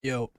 Yo.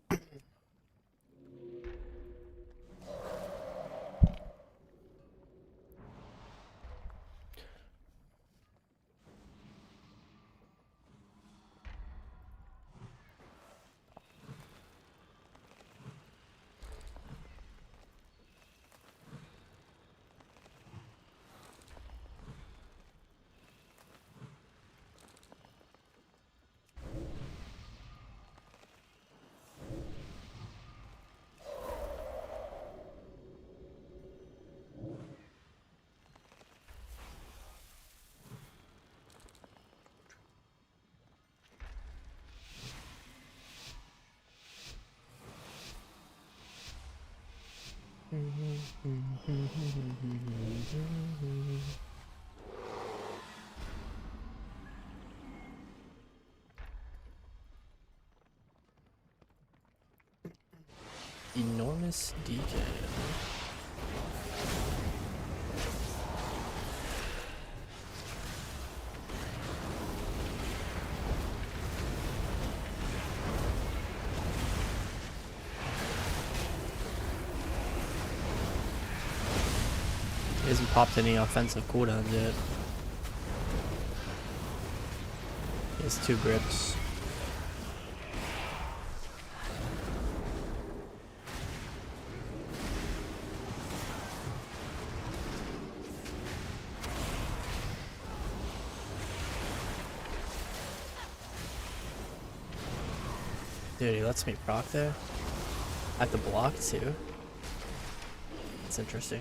Enormous deacon. He hasn't popped any offensive cooldowns yet. He has 2 grips. Dude, he lets me proc there. I have to block too. That's interesting.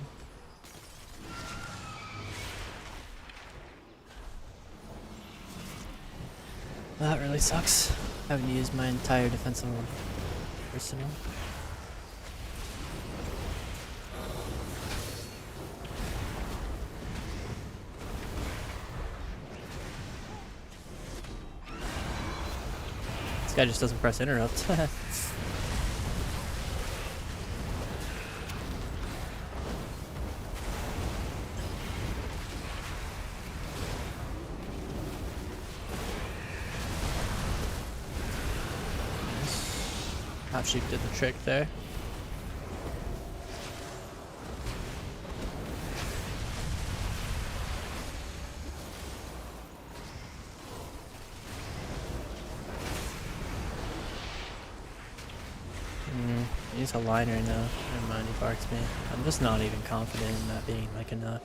That really sucks. I haven't used my entire defensive arsenal. This guy just doesn't press interrupt. Half Sheep did the trick there. He's a line right now. Never mind, he barks me. I'm just not even confident in that being like enough.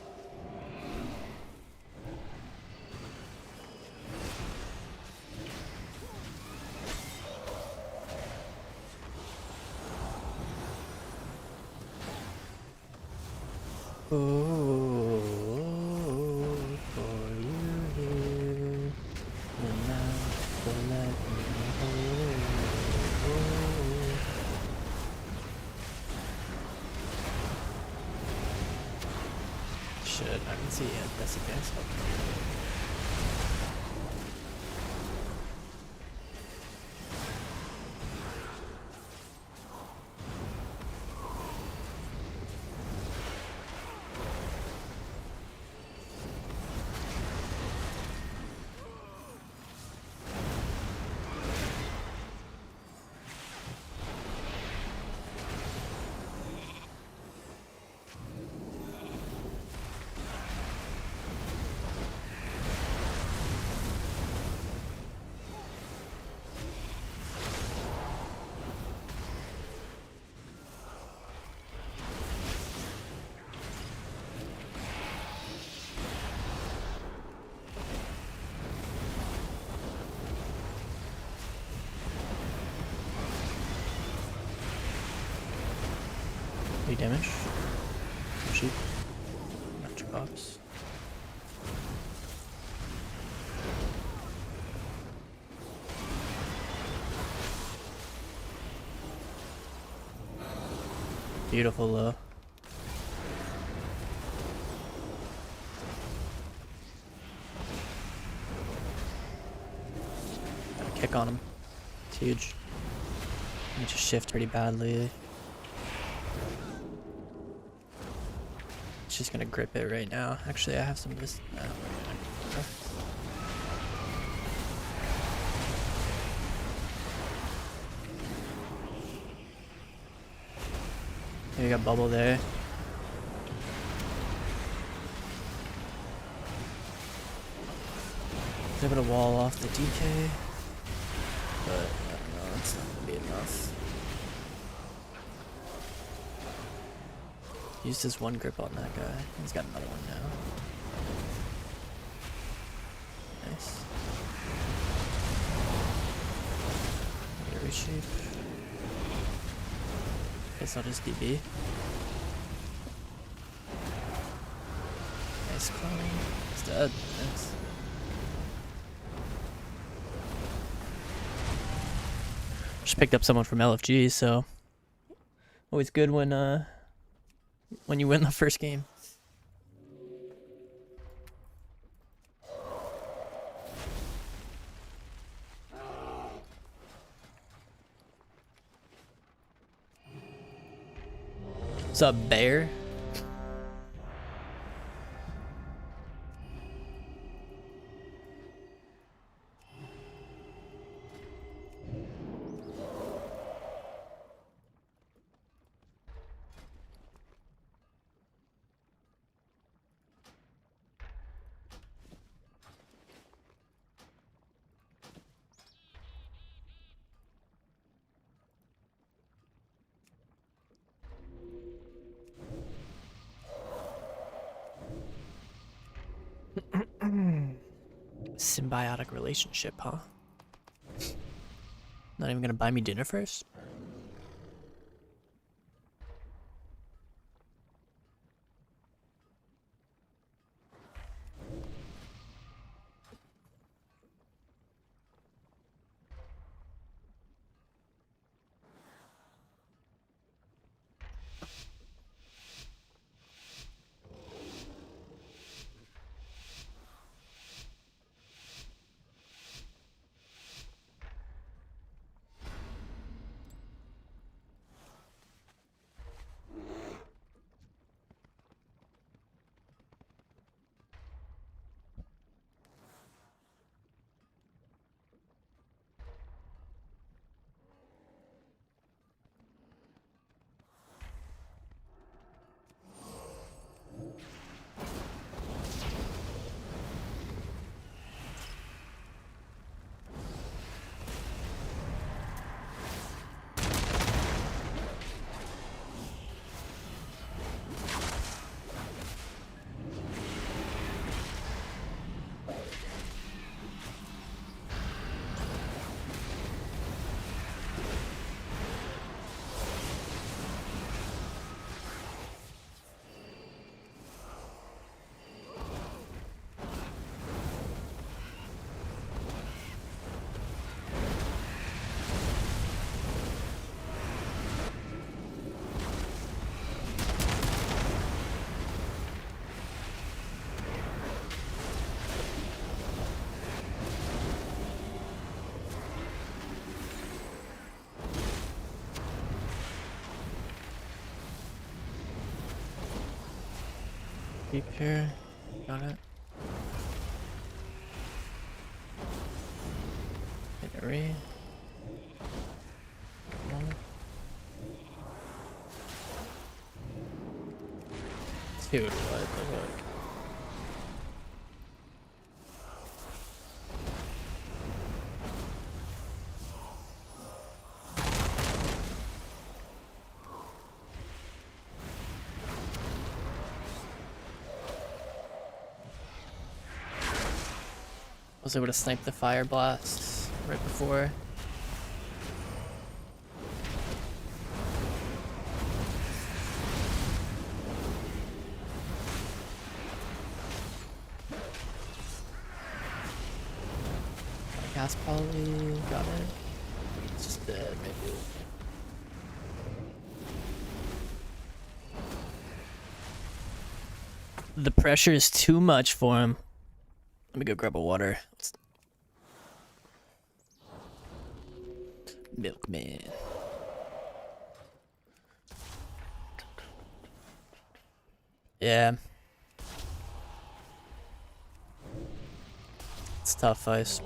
Shit, I can see it. That's against him. Big damage. Sheep. Magic box. Beautiful low. Got a kick on him. It's huge. He just shift pretty badly. She's gonna grip it right now. Actually, I have some of this. You got bubble there. Able to wall off the DK, but I don't know, it's not gonna be enough. Used his one grip on that guy. He's got another one now. Nice. Get a reshape. Guess I'll just DB. Nice clone. He's dead. Nice. Just picked up someone from LFG, so always good when you win the first game. What's up, Bear? Symbiotic relationship, huh? Not even gonna buy me dinner first? Keep here. Got it. Hit a re. Dude, what the fuck? Was able to snipe the fire blast right before. Gas poly, got it. It's just dead, maybe. The pressure is too much for him. Let me go grab a water. Milkman. Yeah. It's tough, Ice.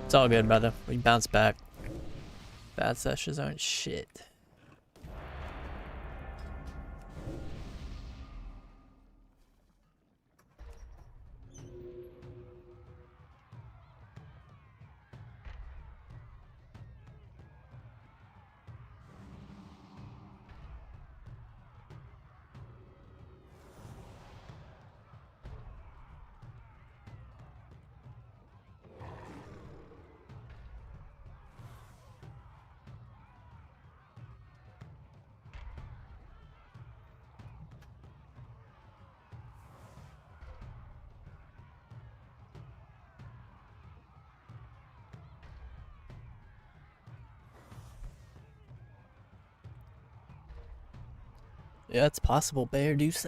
It's all good, brother. We bounce back. Bad sessions aren't shit. Yeah, it's possible, Bear Deuce.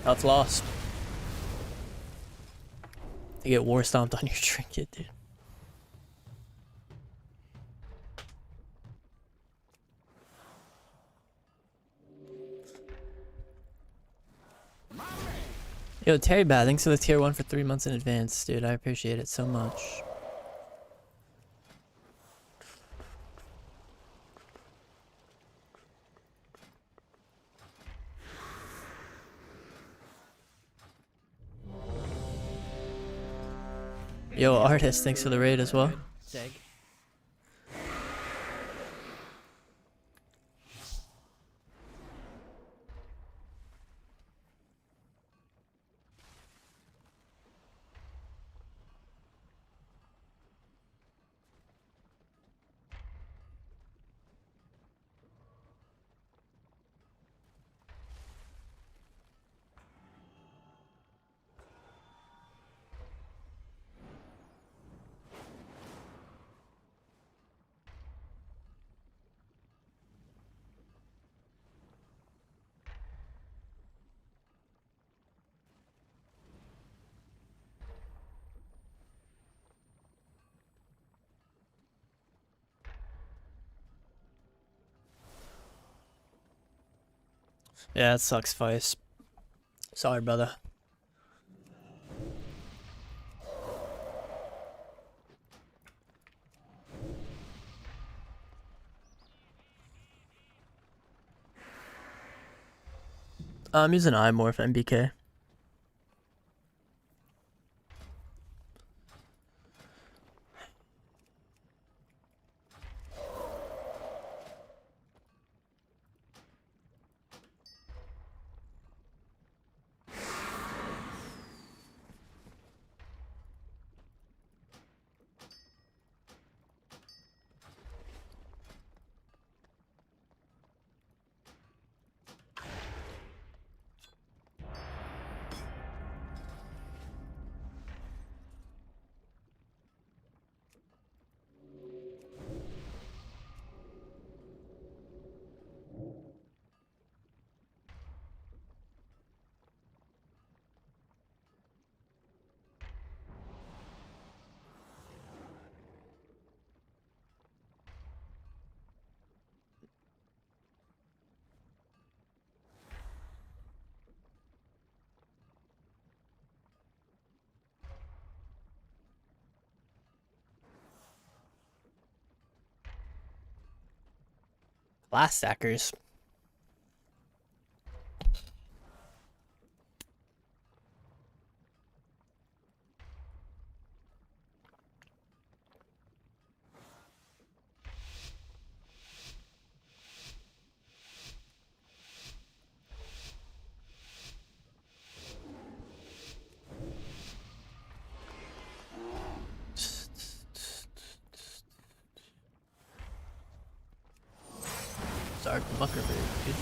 Tough loss. You get war stomped on your trinket, dude. Yo, Terry Bad, thanks for the tier 1 for 3 months in advance, dude. I appreciate it so much. Yo, Artist, thanks for the raid as well. Zeg. Yeah, it sucks, Vice. Sorry, brother. I'm using Imorph MBK. Blast stackers. Sorry, Mucker, dude.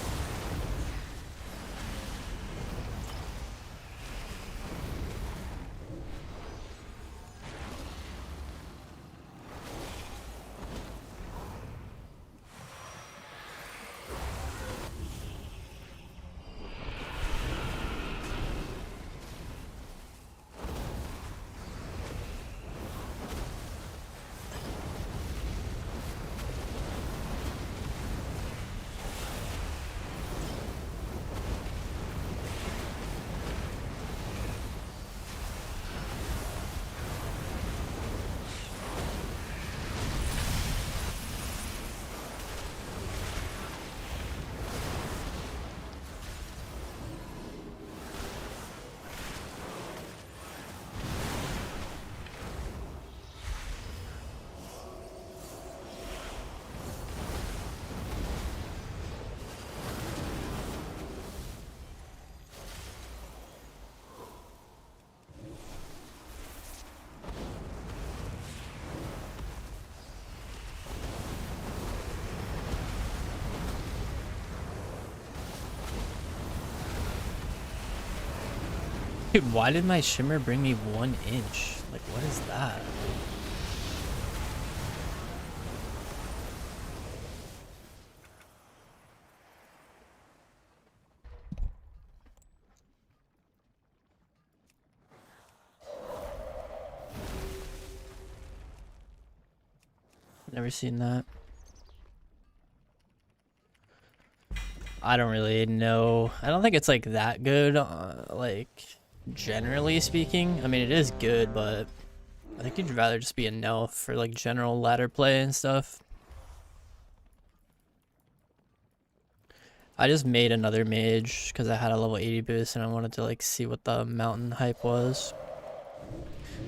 Dude, why did my shimmer bring me 1 inch? Like, what is that? Never seen that. I don't really know. I don't think it's like that good, like generally speaking. I mean, it is good, but I think you'd rather just be a no for like general ladder play and stuff. I just made another mage because I had a level 80 boost and I wanted to like see what the mountain hype was.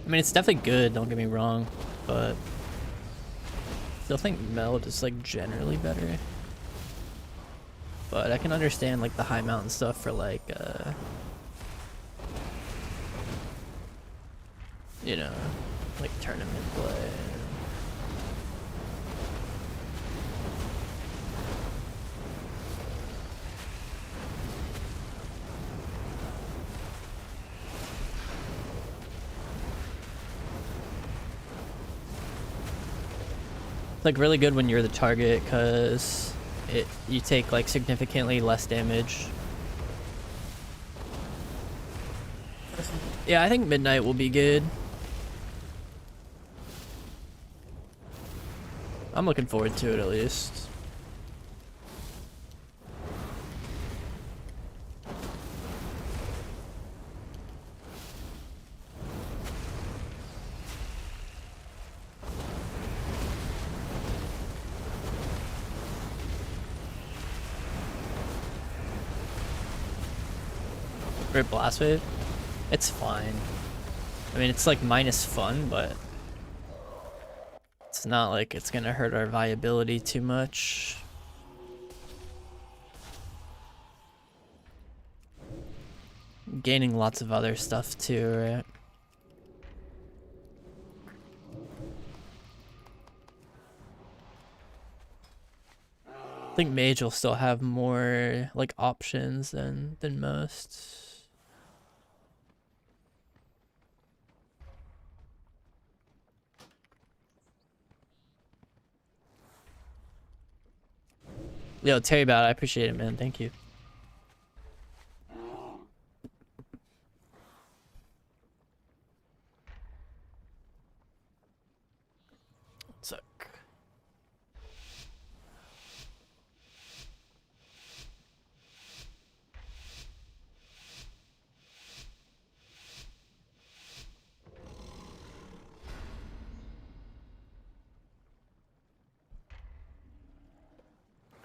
I mean, it's definitely good, don't get me wrong, but I still think meld is like generally better. But I can understand like the high mountain stuff for like, you know, like tournament play. It's like really good when you're the target because you take like significantly less damage. Yeah, I think midnight will be good. I'm looking forward to it at least. Great blast wave. It's fine. I mean, it's like minus fun, but it's not like it's gonna hurt our viability too much. Gaining lots of other stuff too, right? I think Mage will still have more like options than most. Yo, Terry Bout, I appreciate it, man. Thank you. Suck.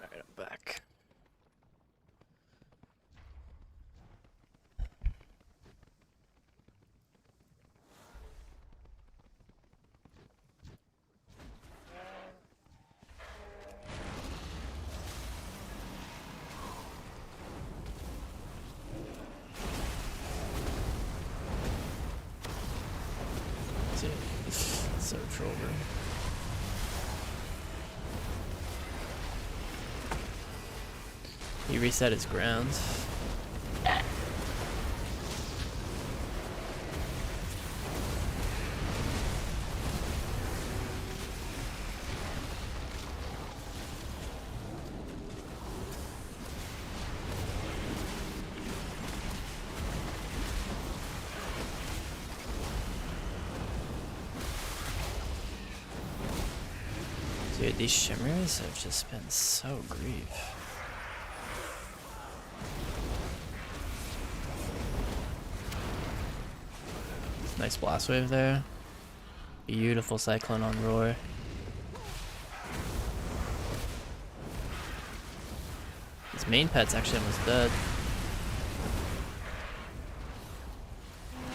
Alright, I'm back. Search over. He reset his grounds. Dude, these shimmers have just been so grief. Nice blast wave there. Beautiful cyclone on roar. His main pet's actually almost dead.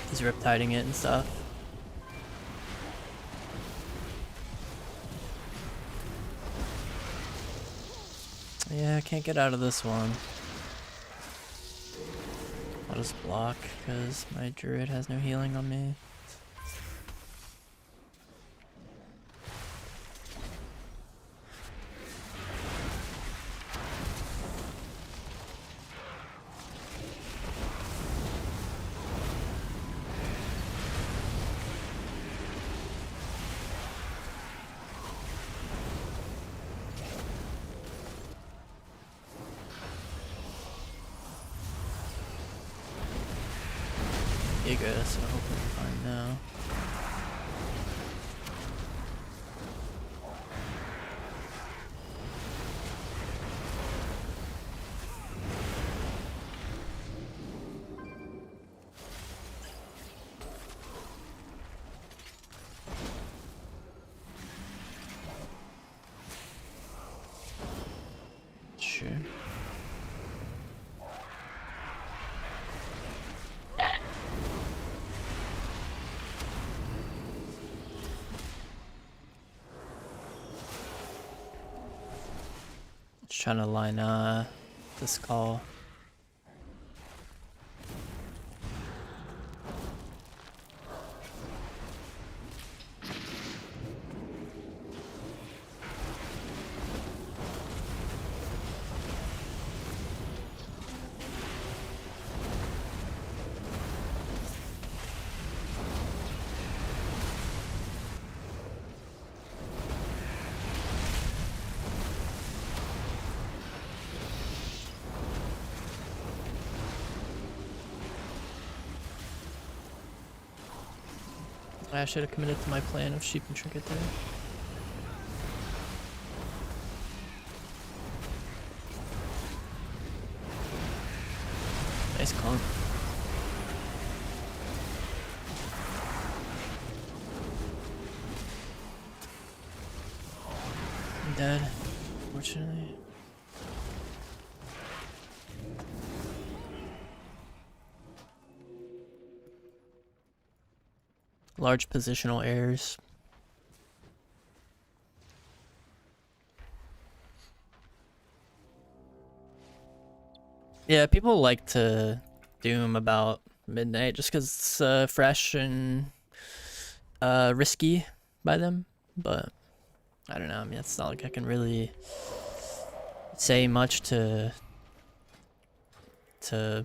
He's riptiding it and stuff. Yeah, I can't get out of this one. I'll just block because my druid has no healing on me. Aeghis, so hopefully I'm fine now. Sure. Just trying to line this call. I should have committed to my plan of sheep and trinket there. Nice clone. I'm dead, unfortunately. Large positional errors. Yeah, people like to doom about midnight just because it's fresh and risky by them, but I don't know. I mean, it's not like I can really say much to. I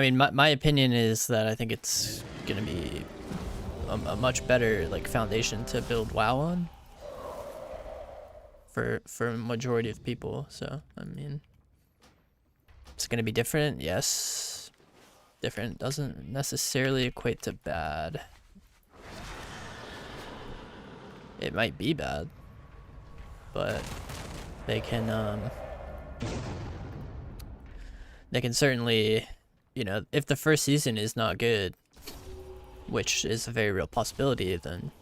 mean, my opinion is that I think it's gonna be a much better like foundation to build WoW on for a majority of people. So I mean, it's gonna be different, yes. Different doesn't necessarily equate to bad. It might be bad, but they can certainly, you know, if the first season is not good, which is a very real possibility, then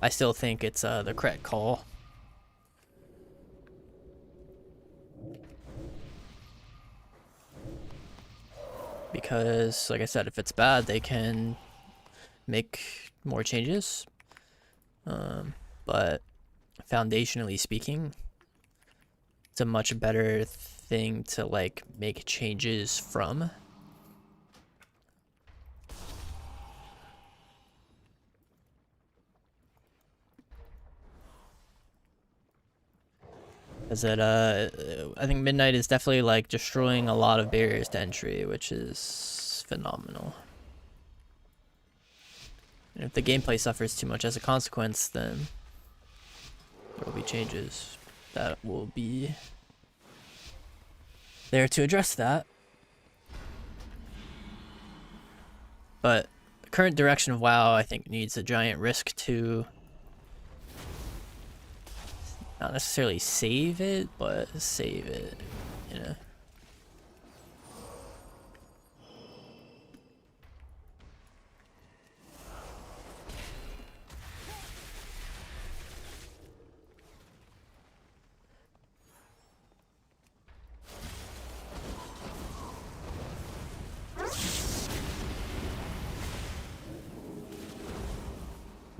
I still think it's the correct call. Because, like I said, if it's bad, they can make more changes. But foundationally speaking, it's a much better thing to like make changes from. Is that I think Midnight is definitely like destroying a lot of barriers to entry, which is phenomenal. And if the gameplay suffers too much as a consequence, then there will be changes that will be there to address that. But the current direction of WoW, I think, needs a giant risk to not necessarily save it, but save it, you know.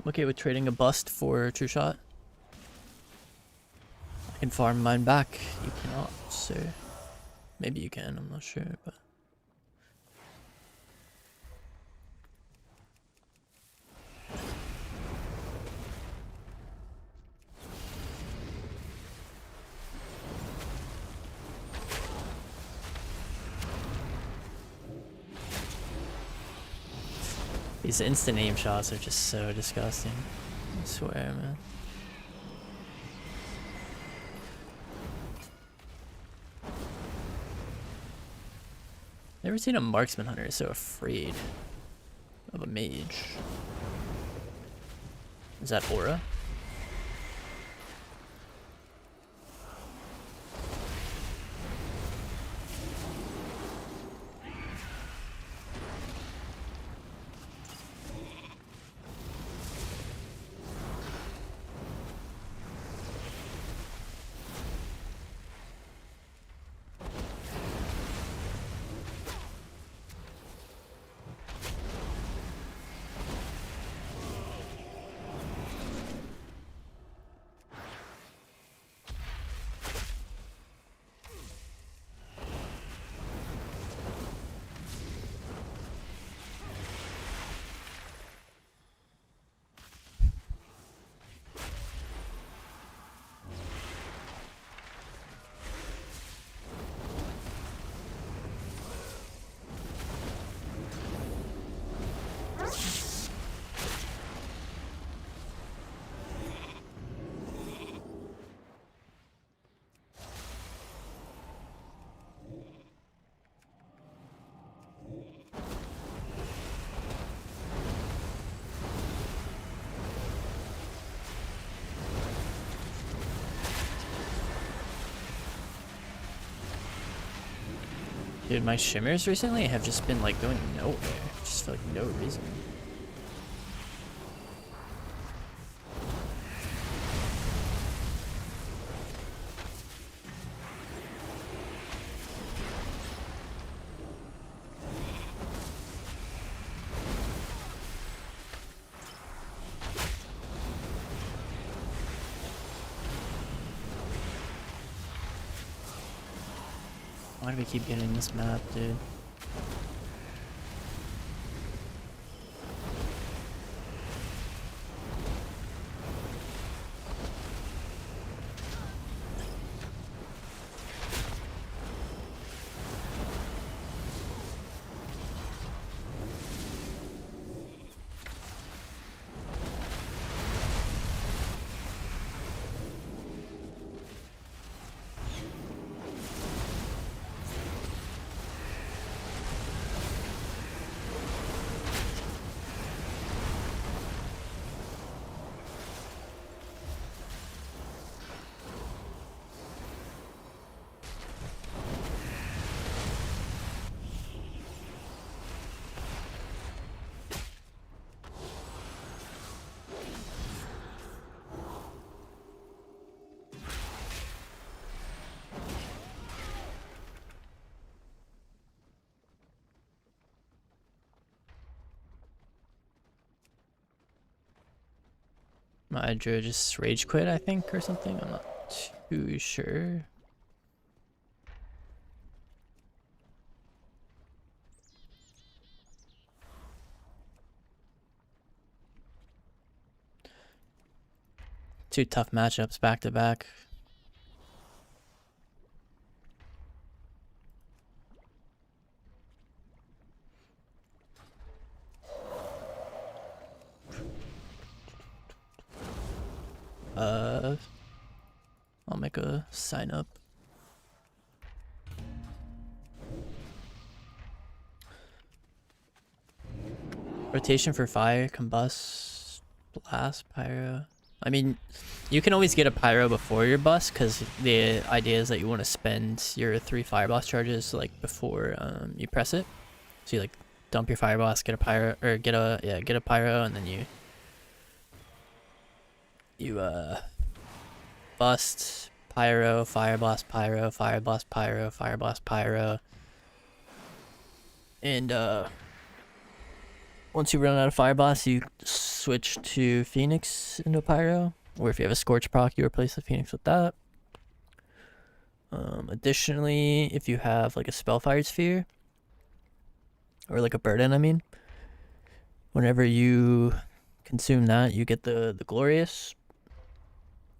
I'm okay with trading a bust for a true shot. I can farm mine back. You cannot, sir. Maybe you can, I'm not sure, but. These instant aim shots are just so disgusting. I swear, man. Never seen a marksman hunter so afraid of a mage. Is that aura? Dude, my shimmers recently have just been like going nowhere, just for like no reason. Why do we keep getting this map, dude? My Drew just rage quit, I think, or something. I'm not too sure. Two tough matchups back to back. I'll make a sign up. Rotation for fire, combust, blast, pyro. I mean, you can always get a pyro before your bust, because the idea is that you want to spend your 3 fire blast charges like before you press it. So you like dump your fire blast, get a pyro, or get a pyro, and then you bust, pyro, fire blast, pyro, fire blast, pyro, fire blast, pyro. And once you run out of fire blast, you switch to Phoenix into pyro. Or if you have a Scorch proc, you replace the Phoenix with that. Additionally, if you have like a Spellfire Sphere, or like a Burden, I mean, whenever you consume that, you get the Glorious.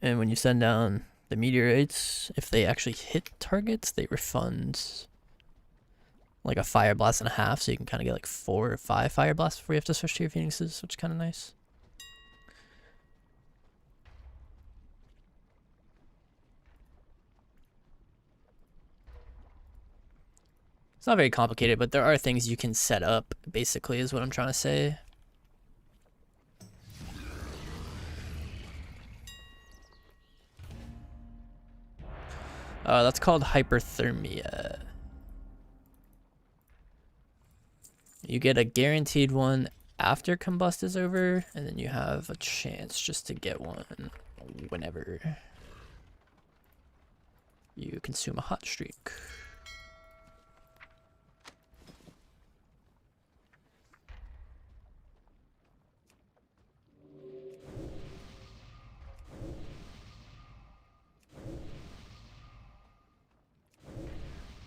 And when you send down the Meteorites, if they actually hit targets, they refund like a Fire Blast and a half, so you can kind of get like 4 or 5 Fire Blasts before you have to switch to your Phoenixes, which is kind of nice. It's not very complicated, but there are things you can set up, basically, is what I'm trying to say. That's called hyperthermia. You get a guaranteed one after combust is over, and then you have a chance just to get one whenever you consume a hot streak.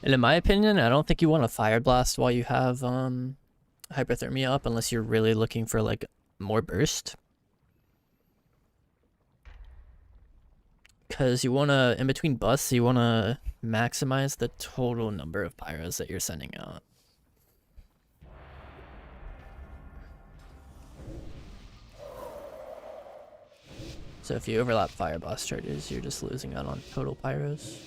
And in my opinion, I don't think you want to fire blast while you have hyperthermia up unless you're really looking for like more burst. Because you want to, in between busts, you want to maximize the total number of pyros that you're sending out. So if you overlap fire blast charges, you're just losing out on total pyros.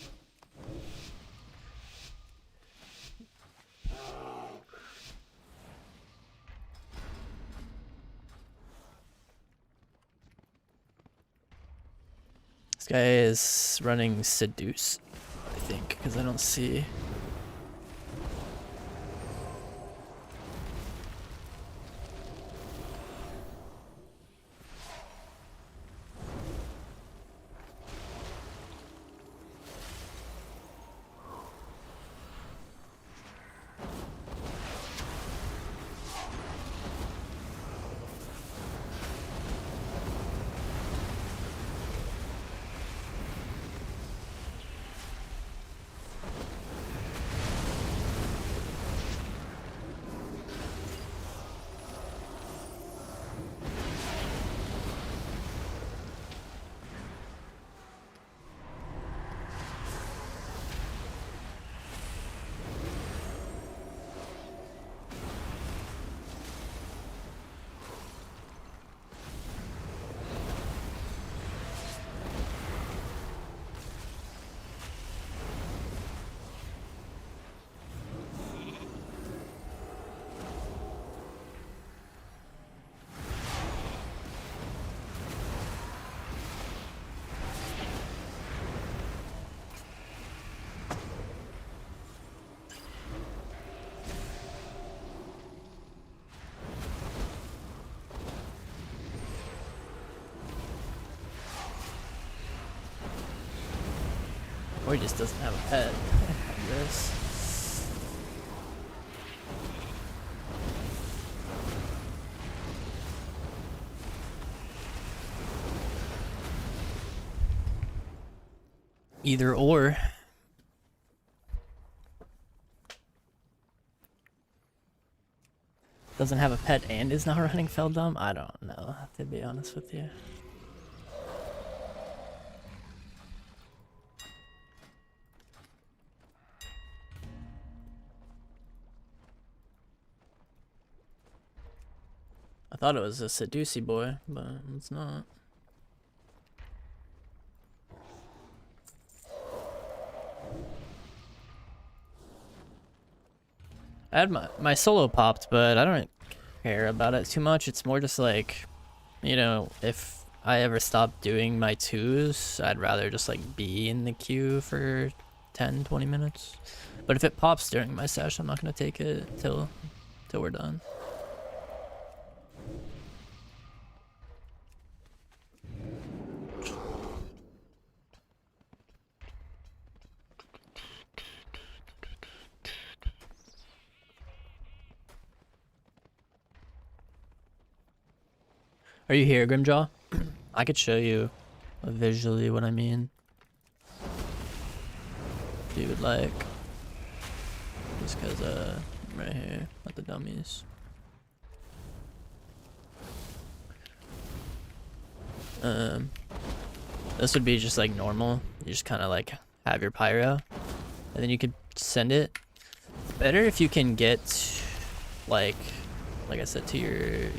This guy is running Seduce, I think, because I don't see. Or he just doesn't have a pet, I guess. Either or. Doesn't have a pet and is not running Feldum? I don't know, to be honest with you. I thought it was a Seducey boy, but it's not. I had my solo popped, but I don't care about it too much. It's more just like, you know, if I ever stop doing my twos, I'd rather just like be in the queue for 10-20 minutes. But if it pops during my sesh, I'm not gonna take it till we're done. Are you here, Grimjaw? I could show you visually what I mean. If you would like. Just cause right here at the dummies. This would be just like normal. You just kinda like have your pyro. And then you could send it. Better if you can get like I said, to your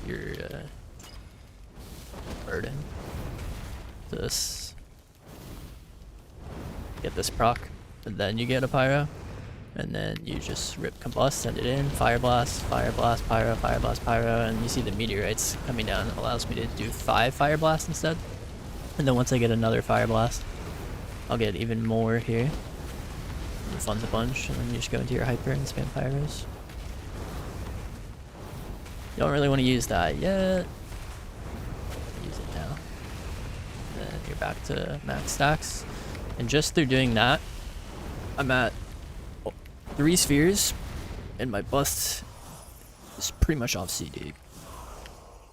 burden. This get this proc, and then you get a pyro, And then you just rip combust, send it in, fire blast, pyro, fire blast, pyro, and you see the meteorites coming down. It allows me to do 5 fire blasts instead. And then once I get another fire blast, I'll get even more here. It funds a bunch, and then you just go into your hyper and spam pyros. You don't really want to use that yet. Use it now. Then you're back to max stacks. And just through doing that, I'm at 3 spheres, and my bust is pretty much off CD.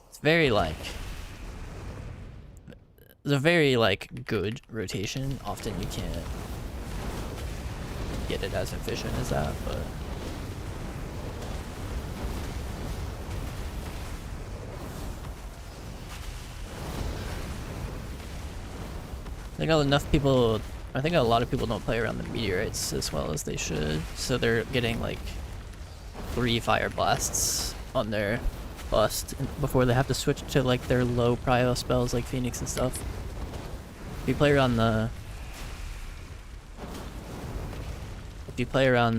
It's very like, it's a very like good rotation. Often you can't get it as efficient as that, but I think enough people. I think a lot of people don't play around the meteorites as well as they should, so they're getting like 3 fire blasts on their bust before they have to switch to like their low prio spells like Phoenix and stuff. If you play around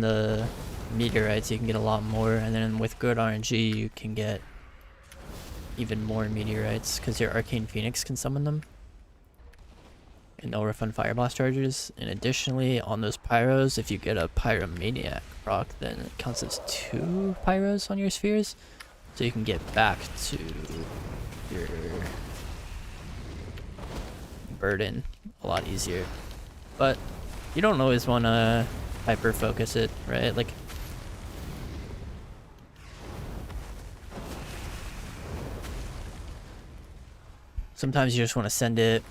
the meteorites, you can get a lot more, and then with good RNG you can get even more meteorites because your Arcane Phoenix can summon them. And no refund fire blast charges. And additionally, on those pyros, if you get a pyromaniac proc, then it counts as 2 pyros on your spheres, so you can get back to your burden a lot easier. But you don't always want to hyper focus it, right? Like, sometimes you just want to send it.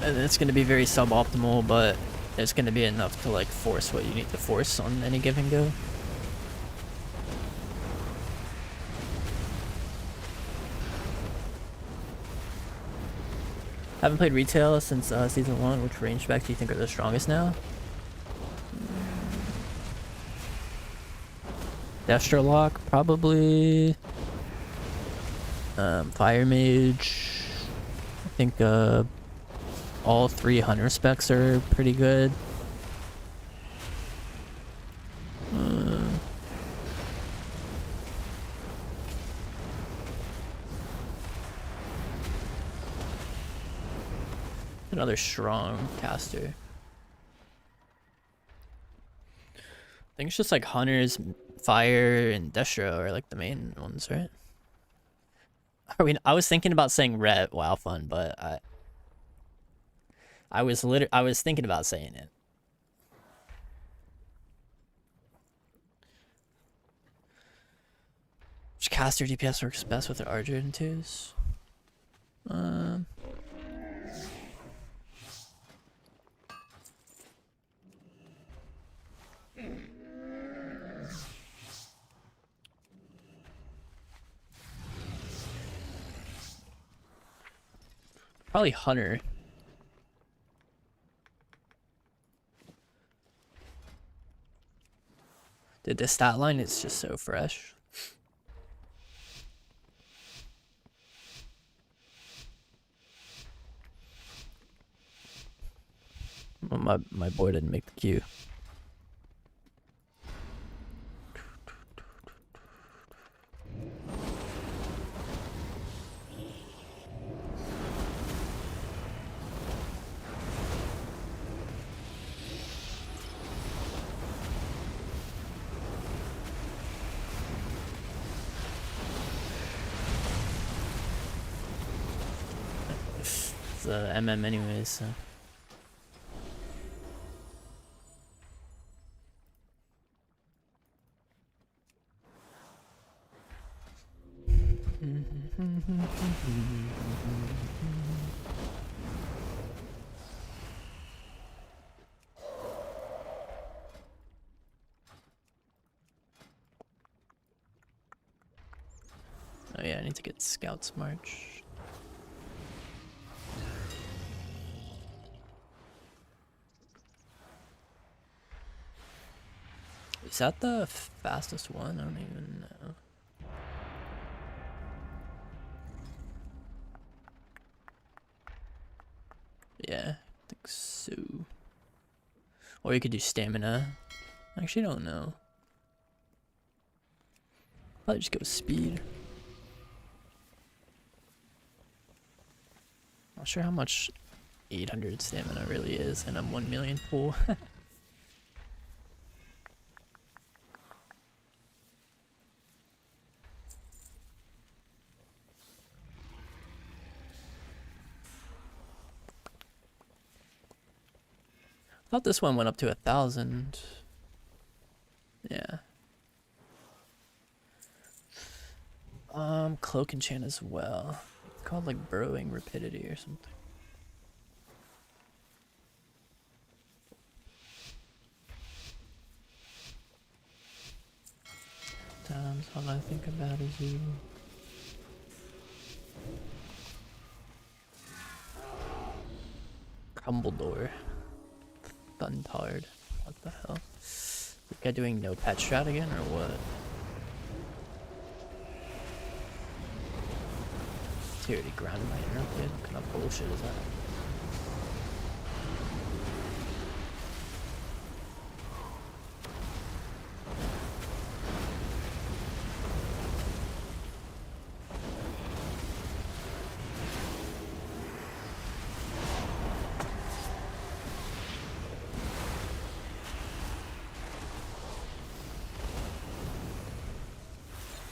And it's going to be very suboptimal, but it's going to be enough to like force what you need to force on any given go. Haven't played retail since season 1. Which range specs do you think are the strongest now? Destro Lock, probably. Fire Mage. I think all 3 hunter specs are pretty good. Another strong caster. I think it's just like hunters, fire, and Destro are like the main ones, right? I mean, I was thinking about saying ret, wow fun, but I was thinking about saying it. Which caster DPS works best with the Argent 2s? Probably Hunter. Dude, this stat line is just so fresh. Well, my boy didn't make the queue. It's MM anyways, so. Oh yeah, I need to get Scouts March. Is that the fastest one? I don't even know. Yeah, I think so. Or you could do stamina. I actually don't know. Probably just go speed. Not sure how much 800 stamina really is in a 1 million pool. I thought this one went up to 1,000. Yeah. Cloak enchant as well. It's called like burrowing rapidity or something. Times all I think about is you. Crumbledore. Thuntard. What the hell? This guy doing no pet strat again or what? He already grounded my inner kid. What kind of bullshit is that?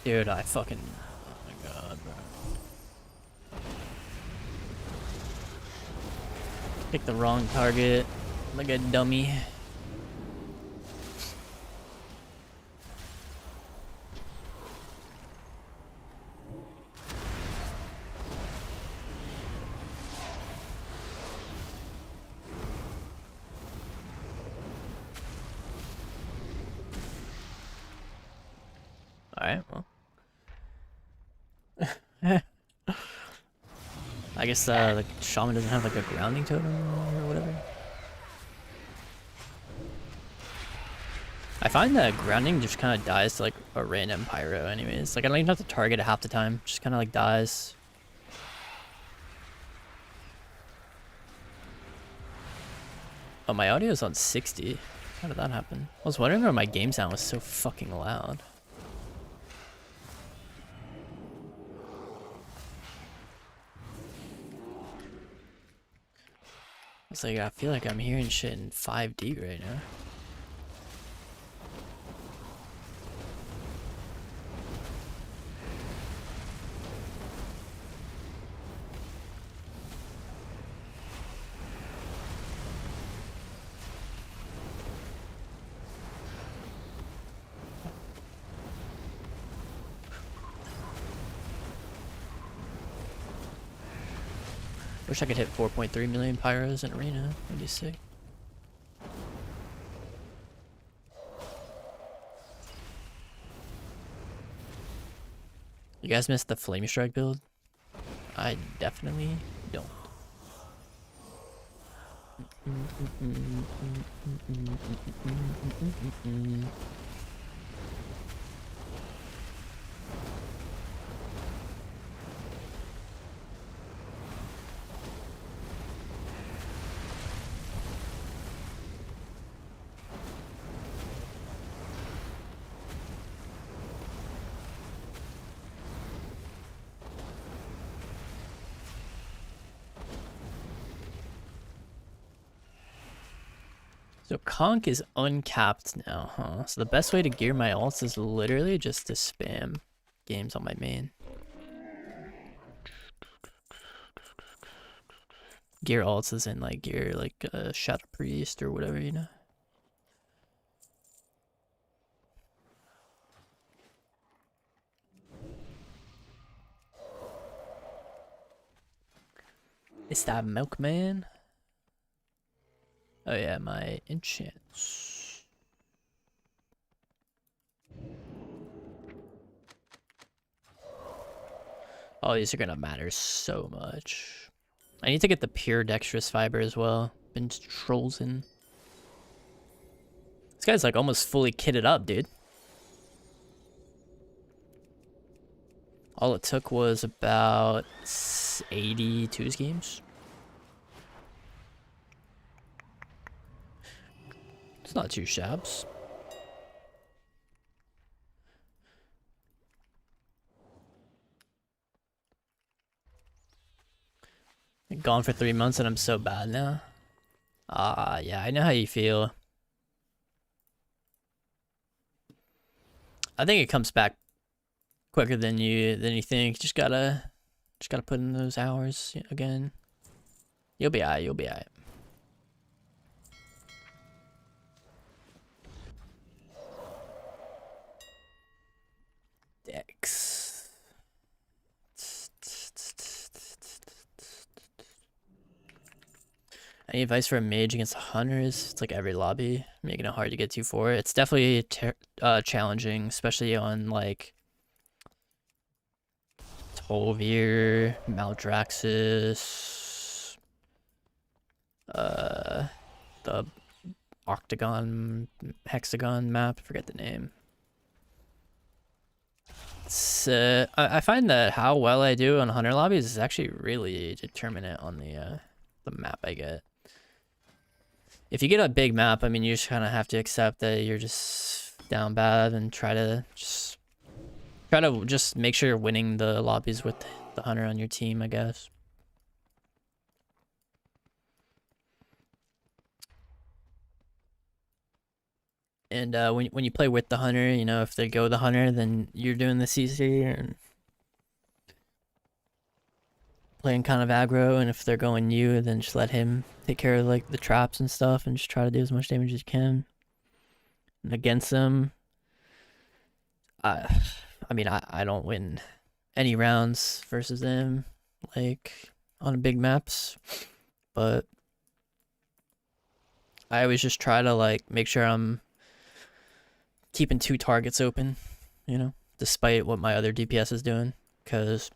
Dude, I fucking... Oh my god, bro. Pick the wrong target. Like a dummy. Alright, well. I guess the shaman doesn't have like a grounding totem or whatever. I find that grounding just kind of dies to like a random pyro anyways. Like I don't even have to target it half the time. Just kind of like dies. Oh, my audio is on 60. How did that happen? I was wondering why my game sound was so fucking loud. It's like I feel like I'm hearing shit in 5D right now. Wish I could hit 4.3 million pyros in arena. That'd be sick. You guys missed the Flame Strike build? I definitely don't. So Conk is uncapped now, huh? So the best way to gear my ults is literally just to spam games on my main. Gear ults is in like gear like Shadow Priest or whatever, you know? Is that Milkman? Oh yeah, my enchants. Oh, these are gonna matter so much. I need to get the pure dexterous fiber as well. Been trolls in. This guy's like almost fully kitted up, dude. All it took was about 82 schemes. It's not too shabs. Gone for 3 months and I'm so bad now. Yeah, I know how you feel. I think it comes back quicker than you think. Just gotta put in those hours again. You'll be alright. You'll be alright. Dex. Any advice for a mage against hunters? It's like every lobby, making it hard to get 2-4. It's definitely challenging, especially on like Tolvir, Maldraxxus, the octagon, hexagon map. I forget the name. It's, I find that how well I do on hunter lobbies is actually really determinant on the map I get. If you get a big map, I mean, you just kind of have to accept that you're just down bad and try to just make sure you're winning the lobbies with the hunter on your team, I guess. And when you play with the hunter, you know, if they go the hunter, then you're doing the CC and playing kind of aggro, and if they're going you, then just let him take care of like the traps and stuff and just try to do as much damage as you can. And against them, I mean, I don't win any rounds versus them, like on big maps, but I always just try to like make sure I'm keeping 2 targets open, you know, despite what my other DPS is doing, because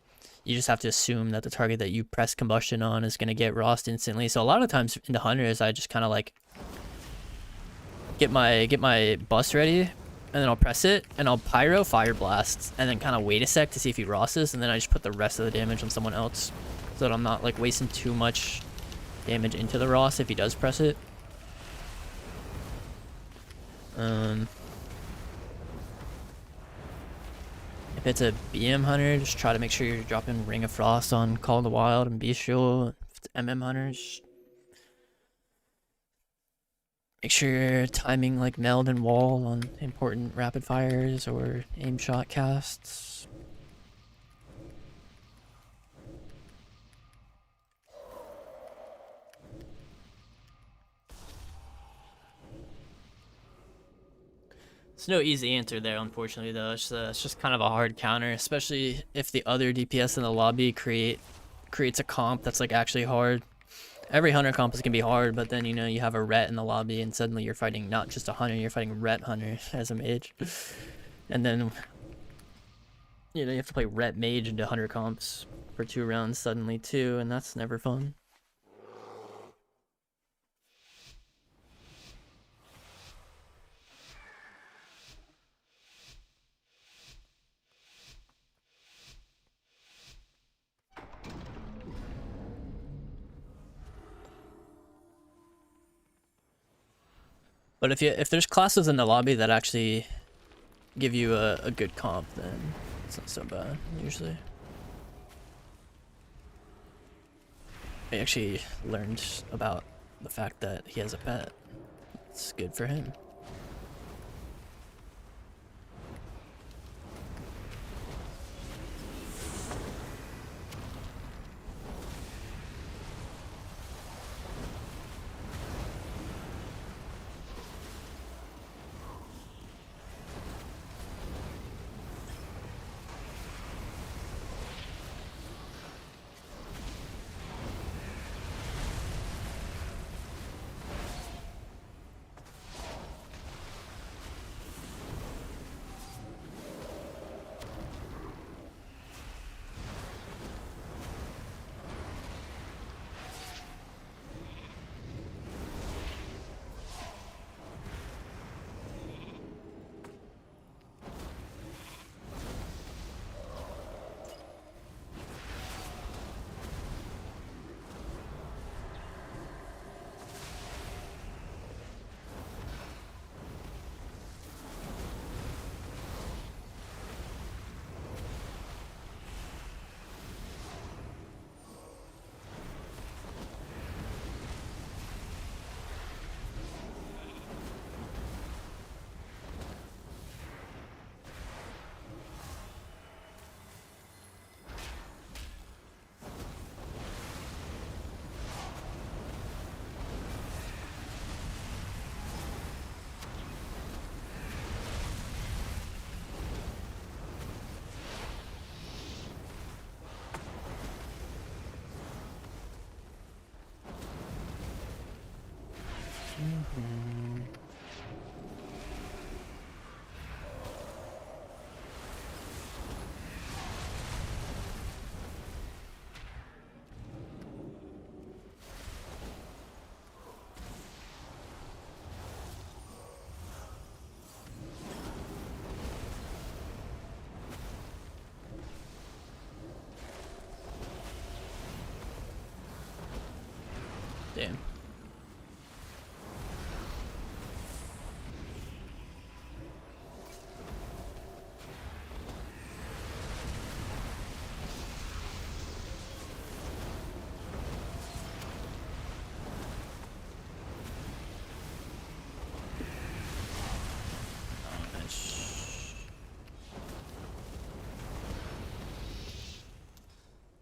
you just have to assume that the target that you press combustion on is going to get Rost instantly. So a lot of times in the hunters, I just kind of like get my bust ready, and then I'll press it, and I'll pyro fire blast, and then kind of wait a sec to see if he Rosses, and then I just put the rest of the damage on someone else, so that I'm not like wasting too much damage into the Ross if he does press it. If it's a BM hunter, just try to make sure you're dropping Ring of Frost on Call of the Wild and Bestial. If it's MM hunters, make sure you're timing like Meld and Wall on important rapid fires or aim shot casts. There's no easy answer there, unfortunately, though. It's just kind of a hard counter, especially if the other DPS in the lobby creates a comp that's like actually hard. Every hunter comp is gonna be hard, but then, you know, you have a ret in the lobby and suddenly you're fighting not just a hunter, you're fighting ret hunter as a mage. And then, you know, you have to play ret mage into hunter comps for 2 rounds suddenly too, and that's never fun. But if there's classes in the lobby that actually give you a good comp, then it's not so bad usually. I actually learned about the fact that he has a pet. It's good for him.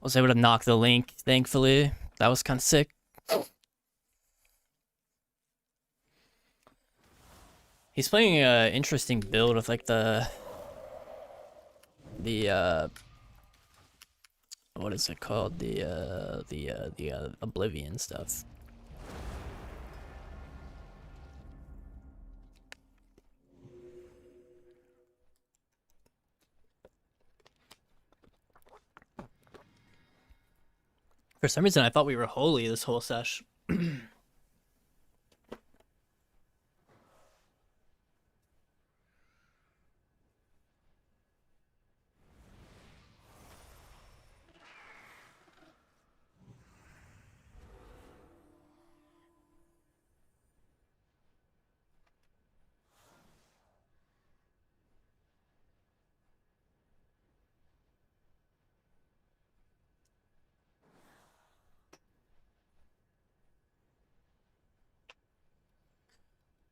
Was able to knock the Link, thankfully. That was kind of sick. He's playing an interesting build with like the what is it called? The Oblivion stuff. For some reason, I thought we were holy this whole sesh.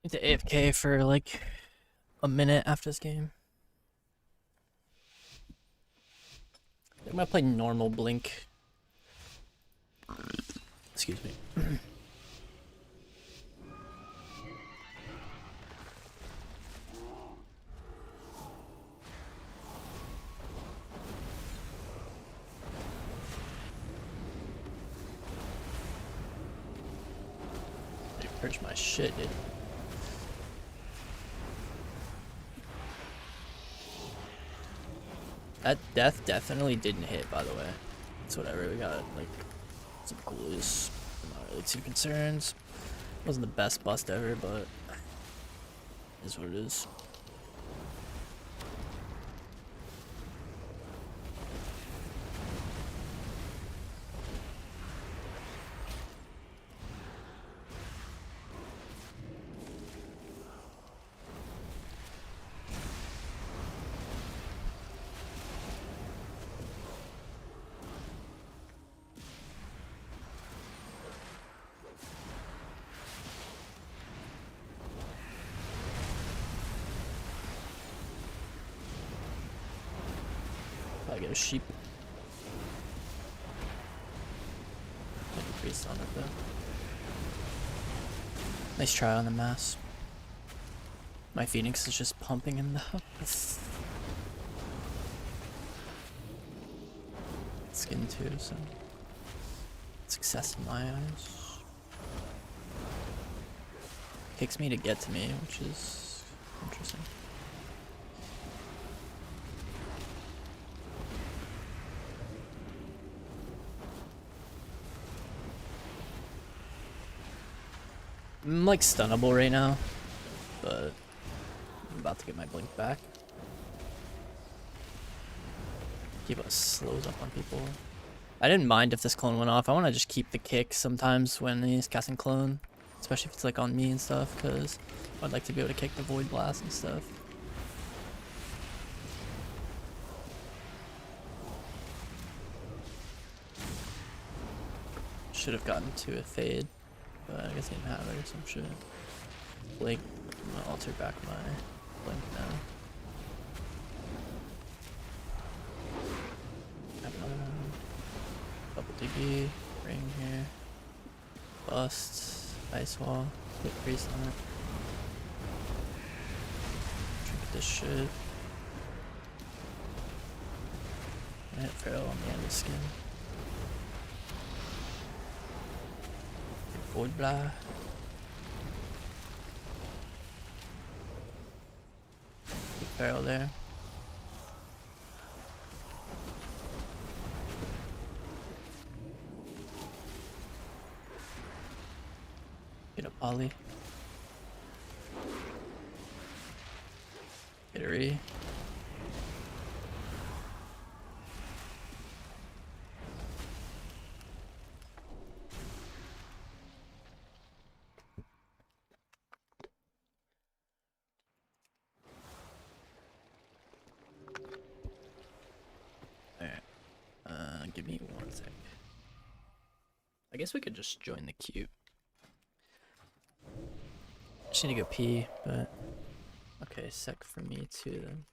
Need to AFK for like a minute after this game. I'm gonna play normal Blink. Excuse me. Purge my shit, dude. That death definitely didn't hit, by the way. It's whatever, we got like some coolies. Not really too concerned. Wasn't the best bust ever, but it is what it is. I get a sheep. Get a priest on it though. Nice try on the mass. My Phoenix is just pumping him though. Skin too, so success in my eyes. Kicks me to get to me, which is interesting. I'm like stunnable right now, but I'm about to get my blink back. Keep us slows up on people. I didn't mind if this clone went off. I want to just keep the kick sometimes when he's casting clone, especially if it's like on me and stuff, because I'd like to be able to kick the void blast and stuff. Should have gotten to a fade, but I guess I didn't have it or some shit. Blink, I'm gonna alter back my blink now. Have another one. Double DB, ring here. Bust, ice wall, put priest on it. Drink this shit. And hit Feral on the end of the skin. Void blah. Keep Feral there. Get a poly. Get a re. Give me 1 sec. I guess we could just join the queue. Just need to go pee, but okay, sec for me too then.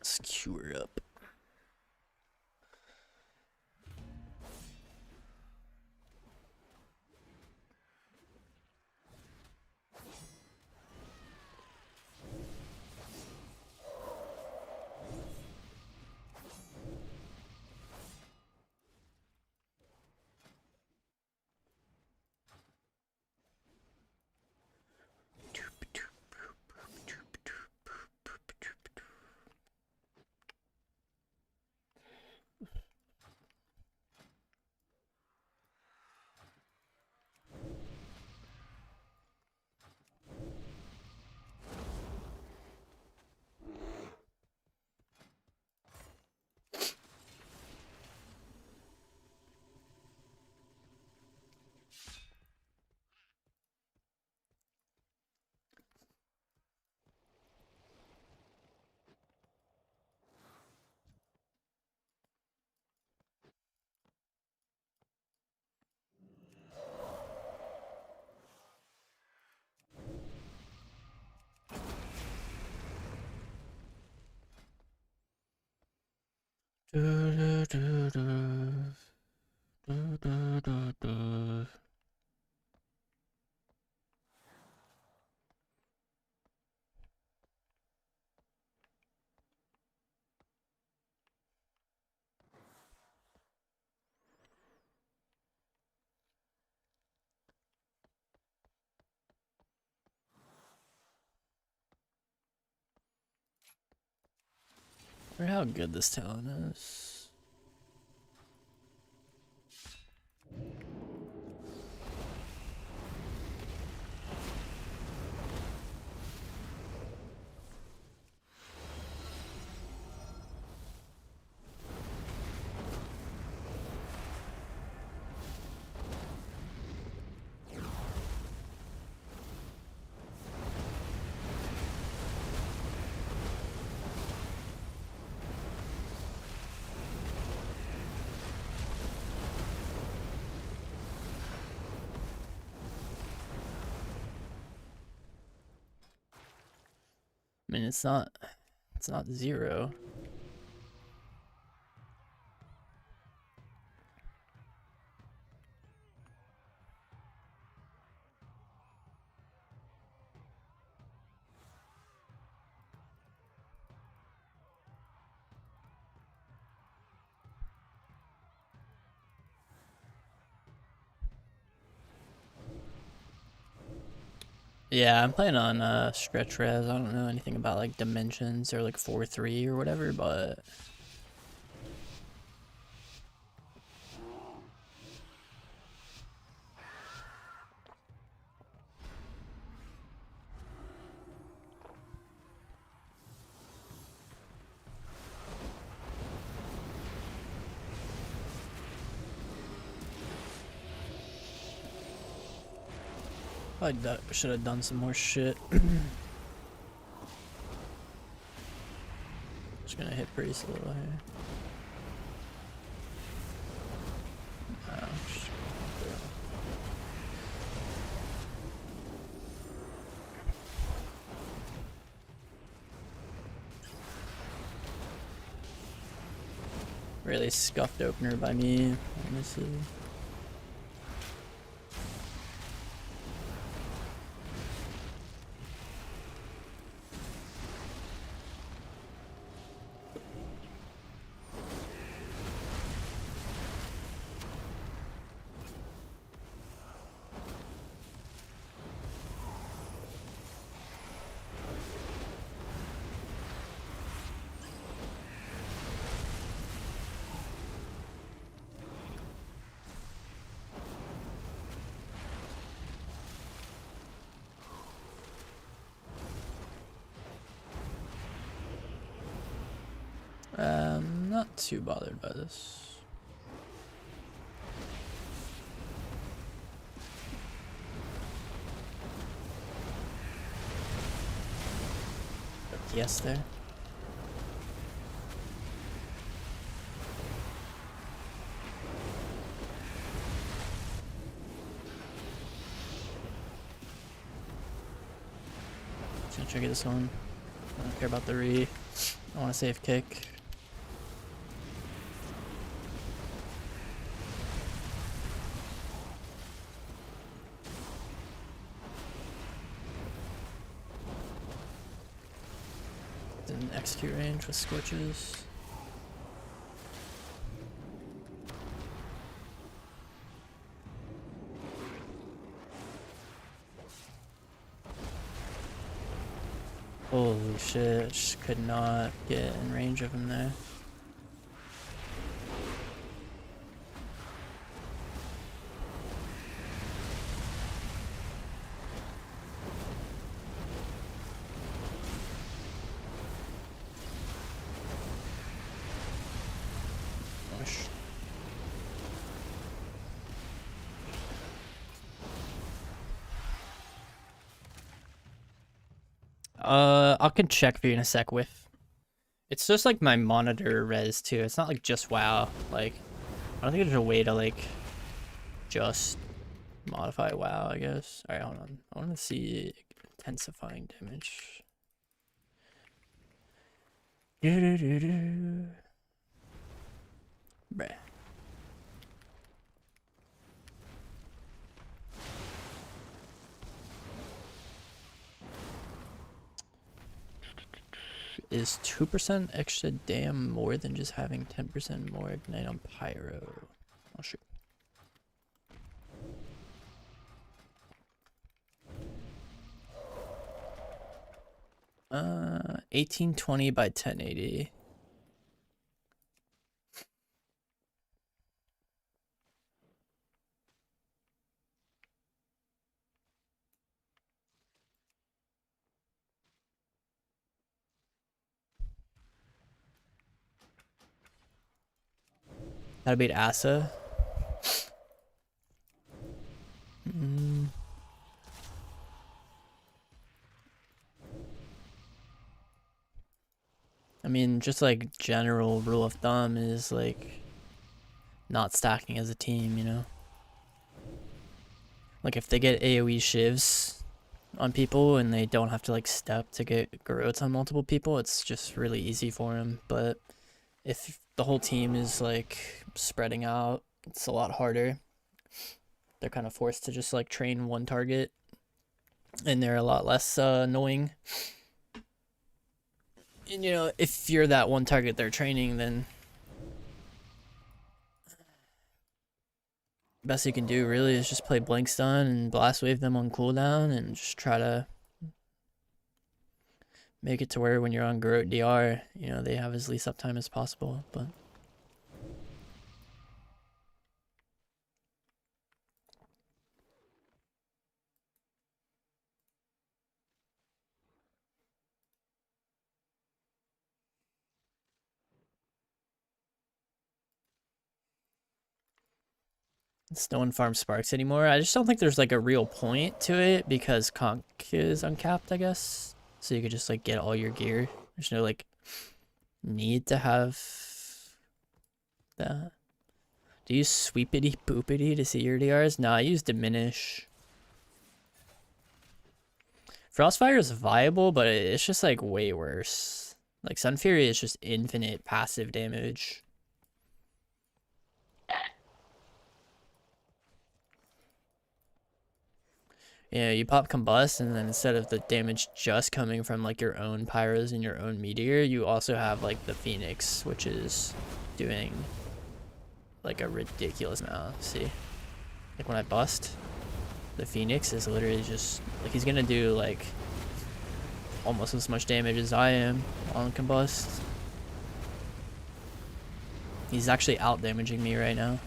Let's cure up. I wonder how good this talent is. I mean, it's not zero. Yeah, I'm playing on stretch res. I don't know anything about like dimensions or like 4-3 or whatever, but I should have done some more shit. Just gonna hit priest a little here. Oh, really scuffed opener by me, honestly. Not too bothered by this. Yes, there. Just gonna trigger this one. I don't care about the re. I want to save kick. Didn't execute range with scorches. Holy shit, just could not get in range of him there. I can check for you in a sec with. It's just like my monitor res too. It's not like just WoW. Like, I don't think there's a way to like just modify WoW, I guess. Alright, hold on. I want to see intensifying damage. Bruh. Is 2% extra dam more than just having 10% more ignite on pyro? Oh shoot. 1820 by 1080. That'd beat Asa. I mean, just like general rule of thumb is like not stacking as a team, you know? Like if they get AoE shivs on people and they don't have to like step to get garrotes on multiple people, it's just really easy for them. But if the whole team is like spreading out, it's a lot harder. They're kind of forced to just like train one target and they're a lot less annoying. And you know, if you're that one target they're training, then the best you can do really is just play Blink Stun and Blast Wave them on cooldown and just try to make it to where when you're on Garrote DR, you know, they have as least uptime as possible. But no one farms Sparks anymore. I just don't think there's like a real point to it because Conk is uncapped, I guess. So you could just like get all your gear. There's no like need to have that. Do you use sweepity boopity to see your DRs? No, I use diminish. Frostfire is viable, but it's just like way worse. Like Sun Fury is just infinite passive damage. Yeah, you pop Combust, and then instead of the damage just coming from like your own Pyros and your own Meteor, you also have like the Phoenix, which is doing like a ridiculous amount. See, like when I bust, the Phoenix is literally just like he's gonna do like almost as much damage as I am on Combust. He's actually out damaging me right now.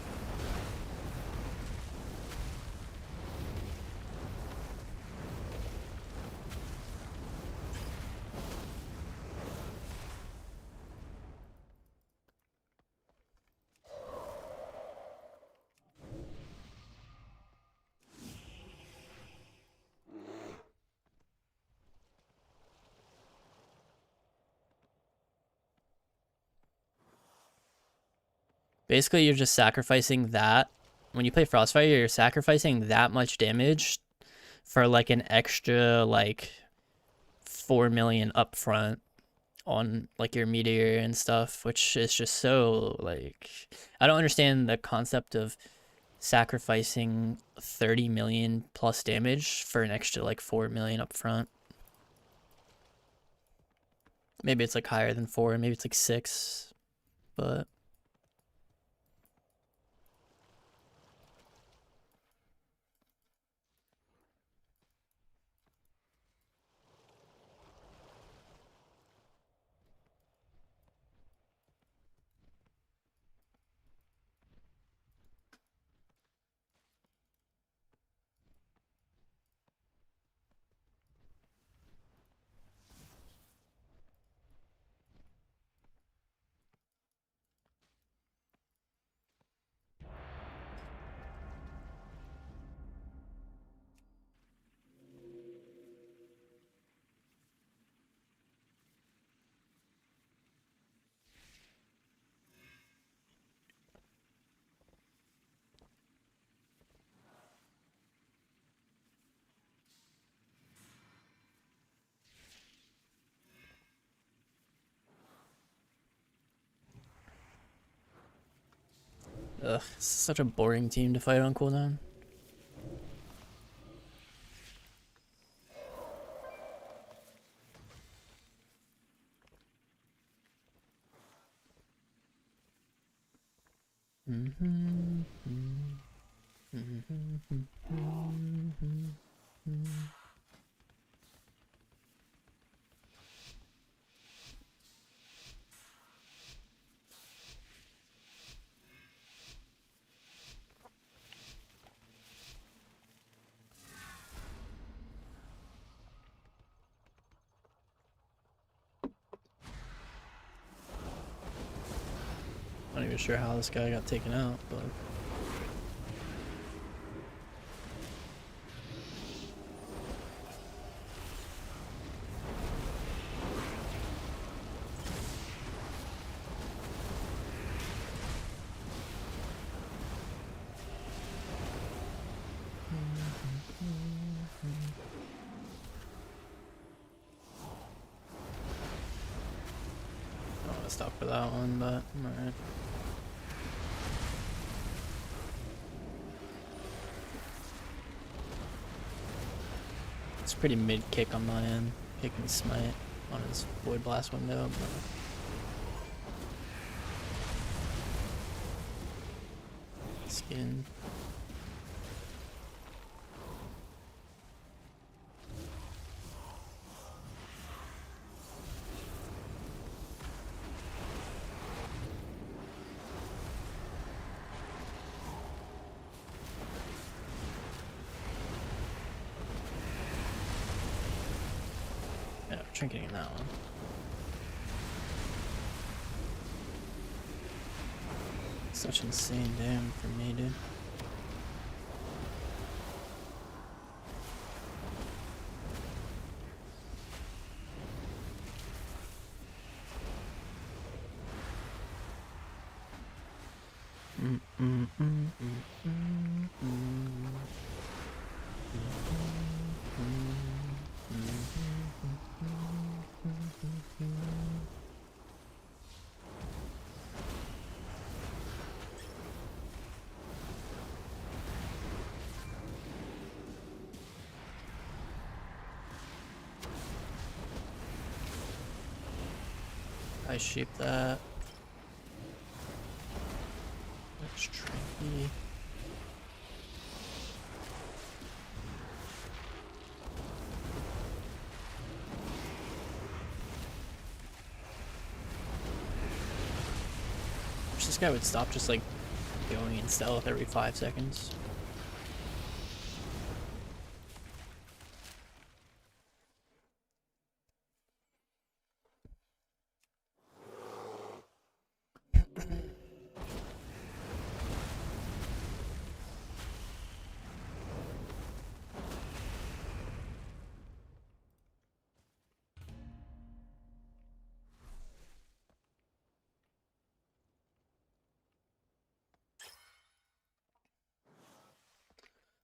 Basically, you're just sacrificing that. When you play Frostfire, you're sacrificing that much damage for like an extra like 4 million upfront. on like your meteor and stuff, which is just so like I don't understand the concept of sacrificing 30 million plus damage for an extra like 4 million up front. Maybe it's like higher than 4, maybe it's like 6, but ugh, it's such a boring team to fight on cooldown. Not even sure how this guy got taken out, but I want to stop for that one, but alright. It's pretty mid kick on my end, kicking smite on his void blast window, but skin. Yeah, trinketing that one. Such insane damn for me, dude. I sheep that. That's tricky. Wish this guy would stop just like going in stealth every 5 seconds.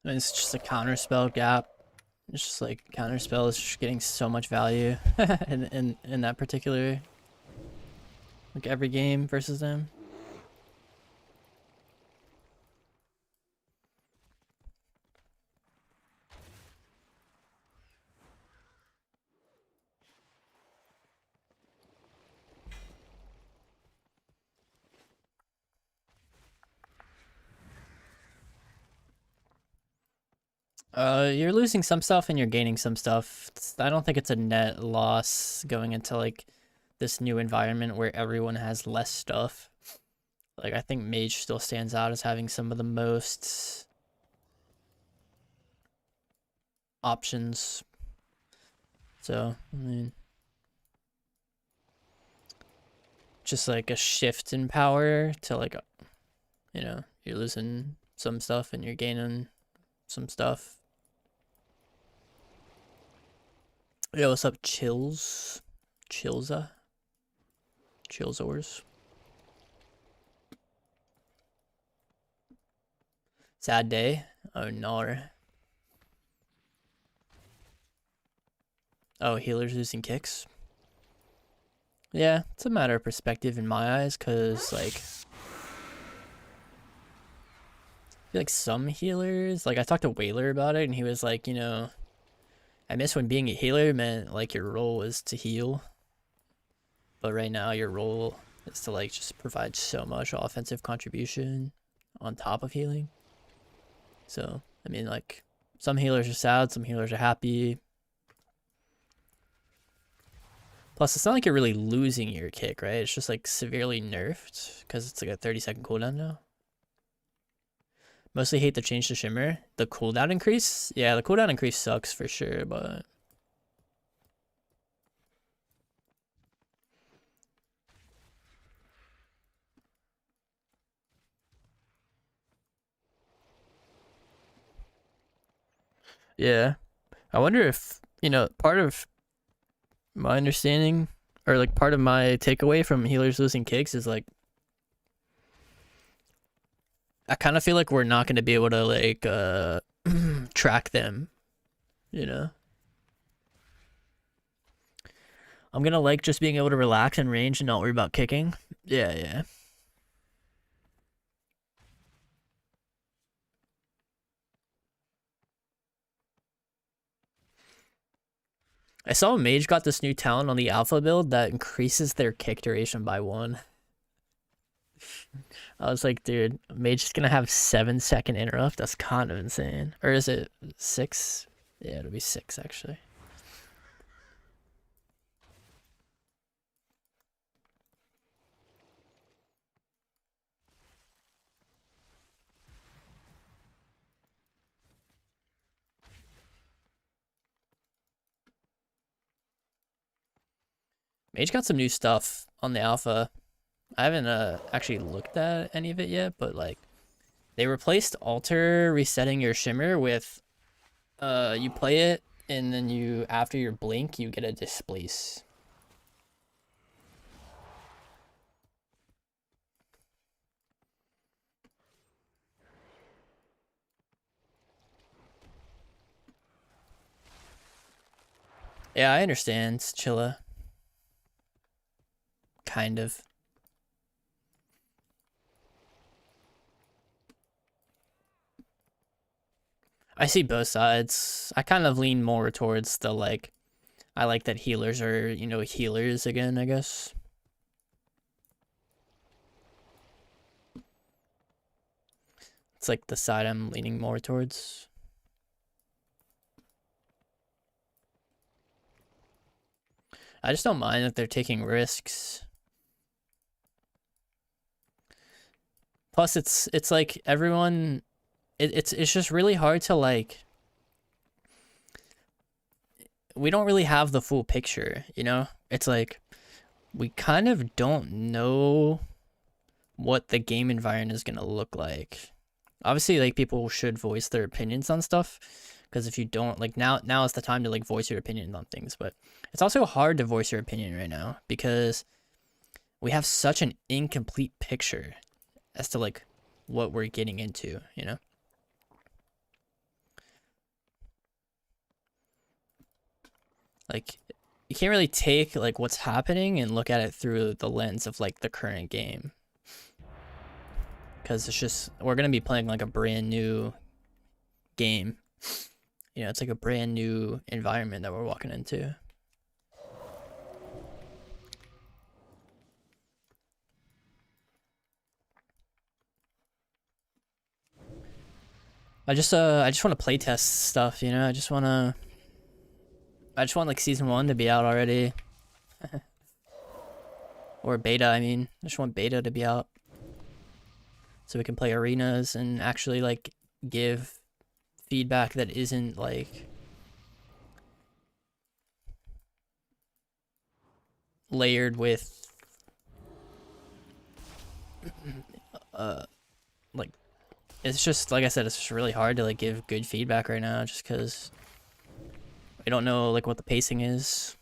And it's just a counter spell gap It's just like counterspell is just getting so much value in that particular, like, every game versus them. You're losing some stuff and you're gaining some stuff. I don't think it's a net loss going into like this new environment where everyone has less stuff. Like, I think Mage still stands out as having some of the most options. So, I mean, just like a shift in power to like, you know, you're losing some stuff and you're gaining some stuff. Yo, what's up, Chills? Chillsors? Sad day? Oh, no. Oh, healers losing kicks? Yeah, it's a matter of perspective in my eyes, because, like, I feel like some healers, like, I talked to Whaler about it, and he was like, you know, I miss when being a healer meant, like, your role was to heal. But right now, your role is to, like, just provide so much offensive contribution on top of healing. So, I mean, like, some healers are sad, some healers are happy. Plus, it's not like you're really losing your kick, right? It's just, like, severely nerfed, because it's, like, a 30-second cooldown now. Mostly hate the change to Shimmer. The cooldown increase? Yeah, the cooldown increase sucks for sure, but... yeah. I wonder if, you know, part of my understanding, or, like, part of my takeaway from healers losing kicks is, like, I kind of feel like we're not going to be able to, like, track them, you know? I'm going to like just being able to relax and range and not worry about kicking. Yeah, yeah. I saw Mage got this new talent on the alpha build that increases their kick duration by 1. I was like, dude, Mage is gonna have 7-second interrupt. That's kind of insane. Or is it 6? Yeah, it'll be 6 actually. Mage got some new stuff on the alpha. I haven't actually looked at any of it yet, but like they replaced alter resetting your shimmer with you play it and then you after your blink you get a displace. Yeah, I understand, Chilla. Kind of. I see both sides. I kind of lean more towards the like I like that healers are, you know, healers again, I guess. It's like the side I'm leaning more towards. I just don't mind that they're taking risks. Plus it's like everyone it's just really hard to like we don't really have the full picture, you know? It's like we kind of don't know what the game environment is going to look like. Obviously, like, people should voice their opinions on stuff, because if you don't, like, now is the time to like voice your opinion on things. But it's also hard to voice your opinion right now because we have such an incomplete picture as to like what we're getting into, you know? Like, you can't really take like what's happening and look at it through the lens of like the current game, because it's just, we're gonna be playing like a brand new game. You know, it's like a brand new environment that we're walking into. I just want to playtest stuff, you know. I just want like season 1 to be out already, or beta. I mean, I just want beta to be out so we can play arenas and actually like give feedback that isn't like layered with like, it's just like I said, it's just really hard to like give good feedback right now just because we don't know like what the pacing is.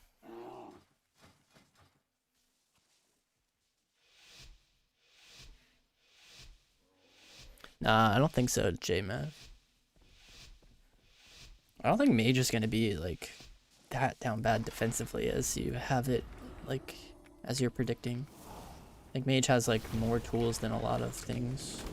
Nah, I don't think so, J-Man. I don't think Mage is gonna be like that down bad defensively as you have it, like, as you're predicting. I think Mage has like more tools than a lot of things.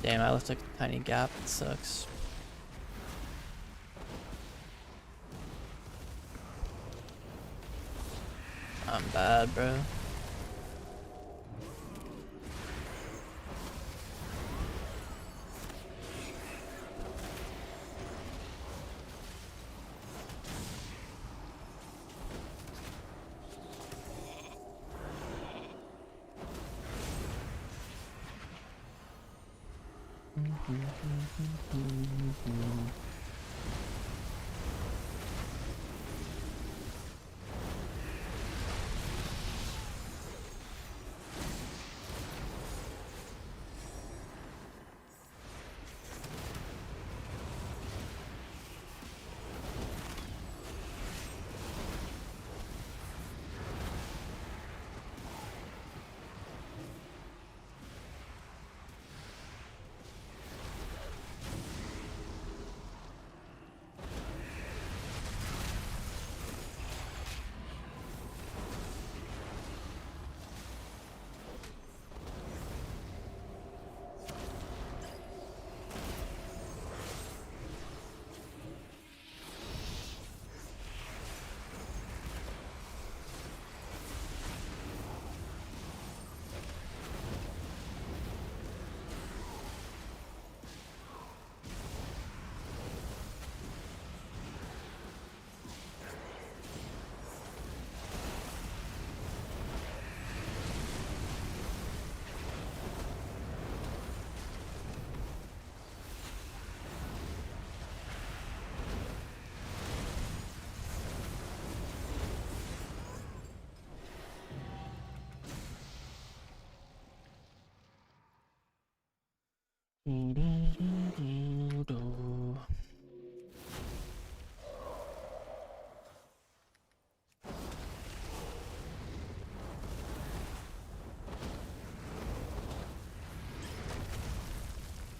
Damn, I left a tiny gap. It sucks. I'm bad, bro.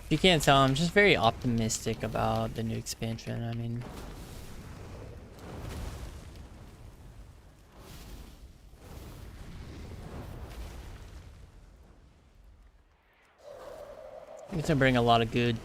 You can't tell, I'm just very optimistic about the new expansion. I mean, it's gonna bring a lot of good.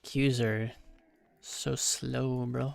Qs are so slow, bro.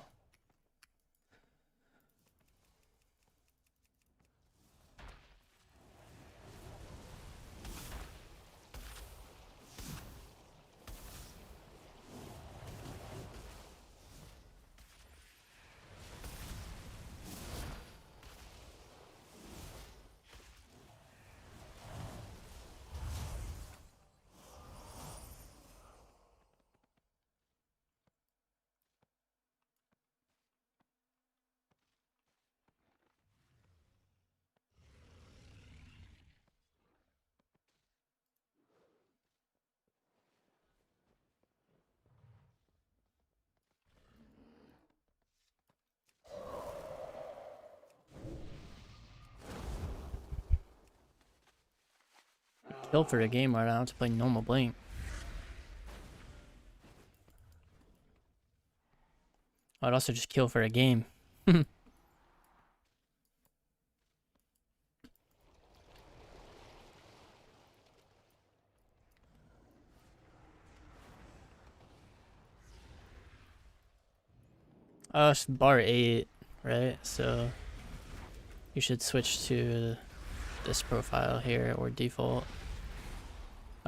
Kill for a game right now to play normal blink. I'd also just kill for a game. It's bar 8, right? So you should switch to this profile here or default.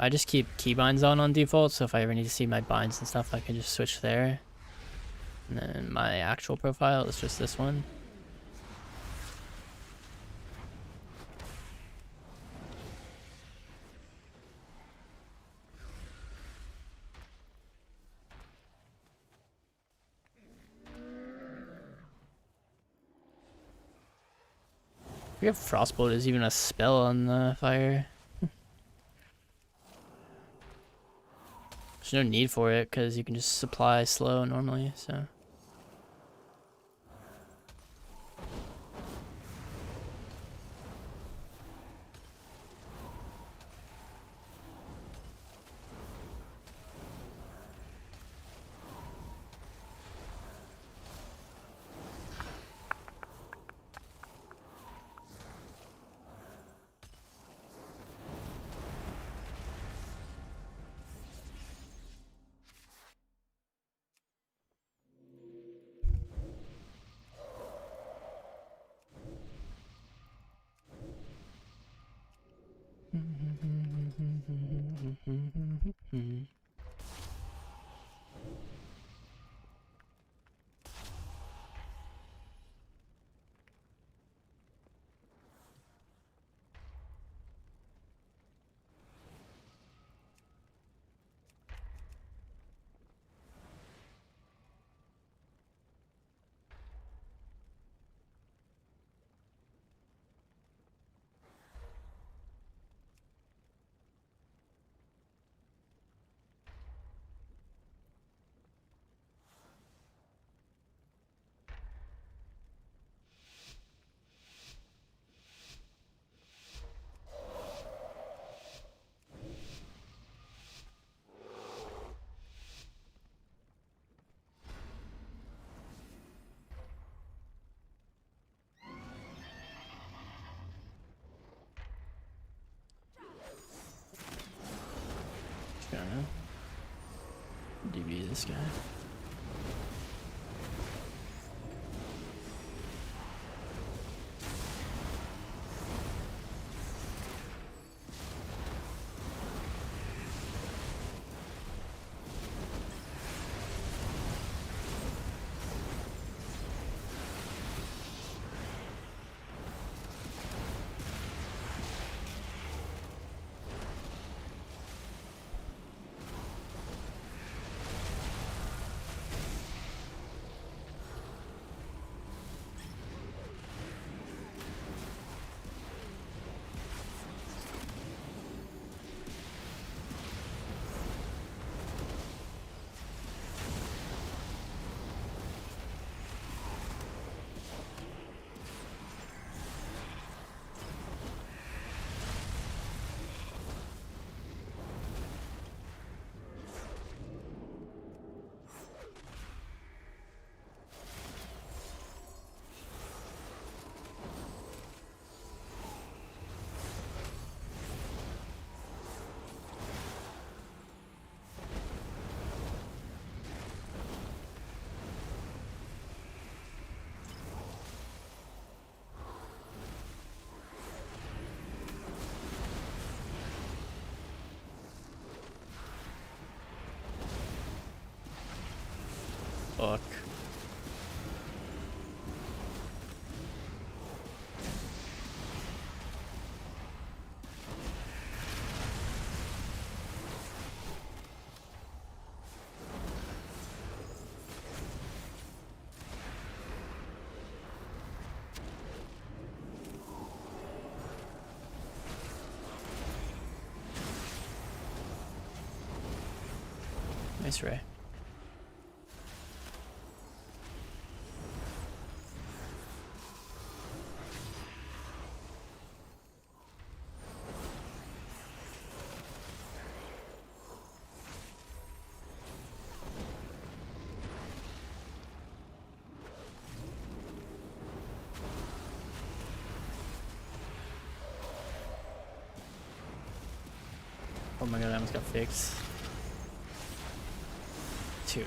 I just keep keybinds on default, so if I ever need to see my binds and stuff, I can just switch there. And then my actual profile is just this one. I forget if Frostbolt is even a spell on the fire. There's no need for it because you can just supply slow normally, so. Trying to DB this guy. Fuck. Nice Ray. Oh my god, I almost got fixed. Two.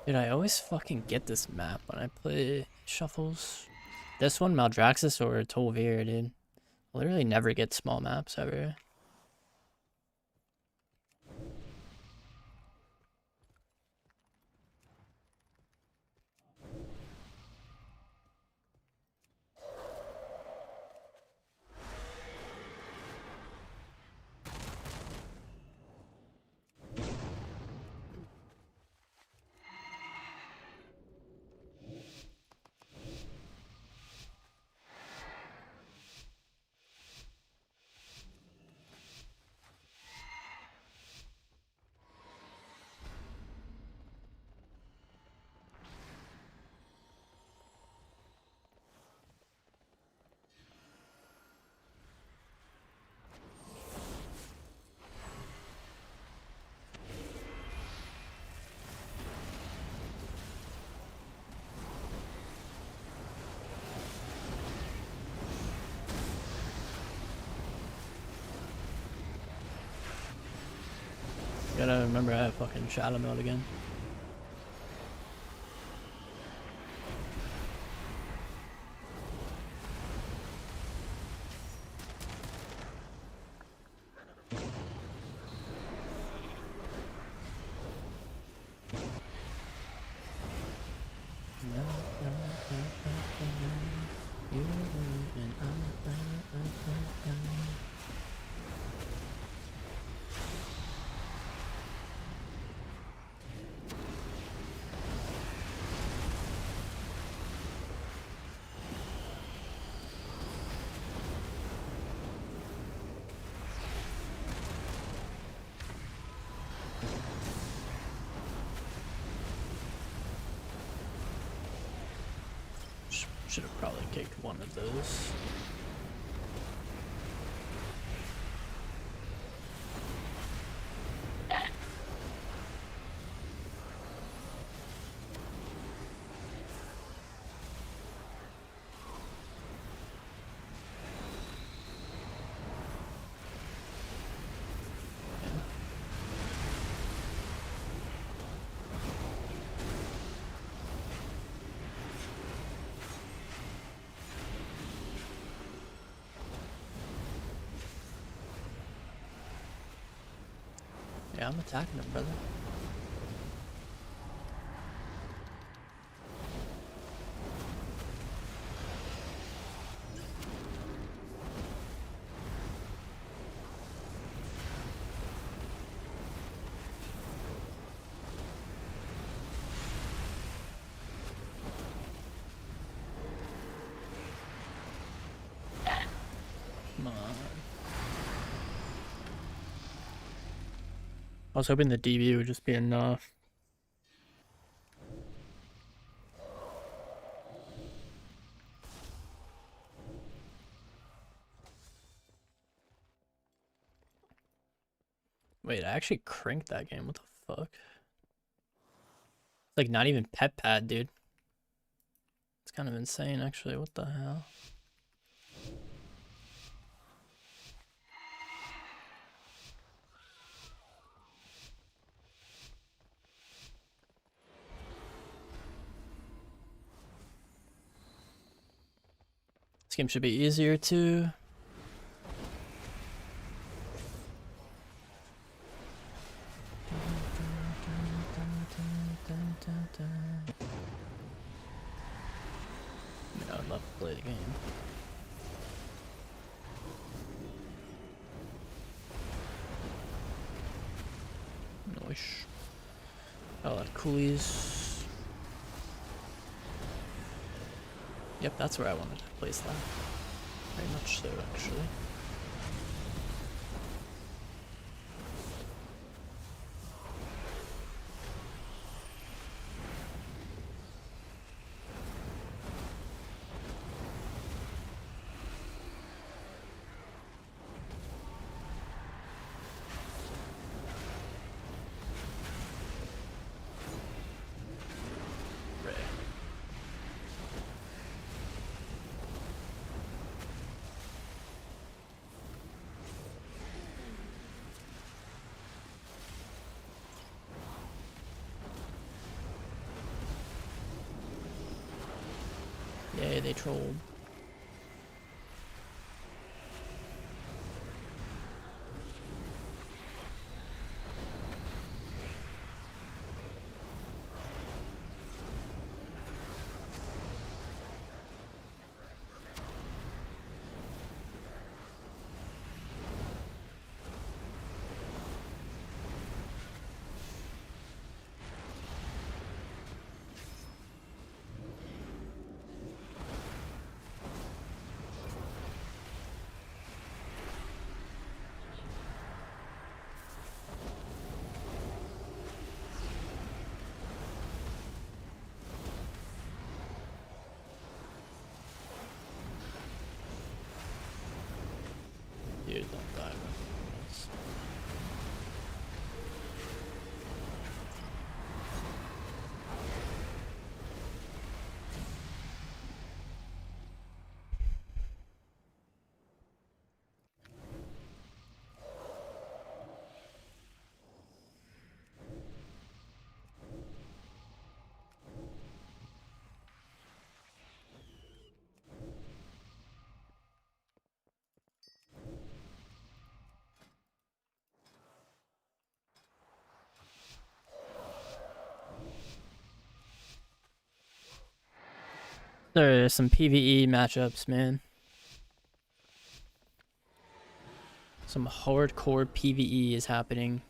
Dude, I always fucking get this map when I play shuffles. This one, Maldraxxus or Tol'Vir, dude. I literally never get small maps ever. Gotta remember I have fucking Shadow Meld again. Should have probably kicked one of those. Yeah, I'm attacking him, brother. Come on. I was hoping the DB would just be enough. Wait, I actually cranked that game. What the fuck? It's like not even pet pad, dude. It's kind of insane, actually. What the hell? This game should be easier too. I mean, I would love to play the game. Nice. Oh, that coolies. Yep, that's where I wanted to place that. Very much so, actually. Yay, they trolled. Dude, don't die. There's some PvE matchups, man. Some hardcore PvE is happening.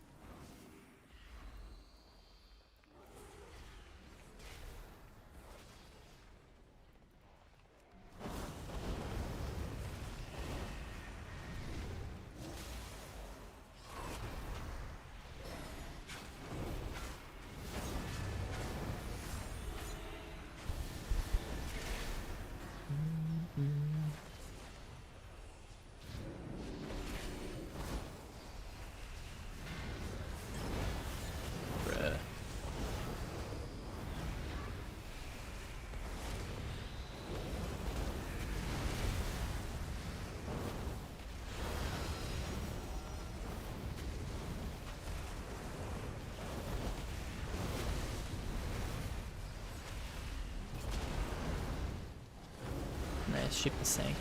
Bruh. Nice, sheep the sank.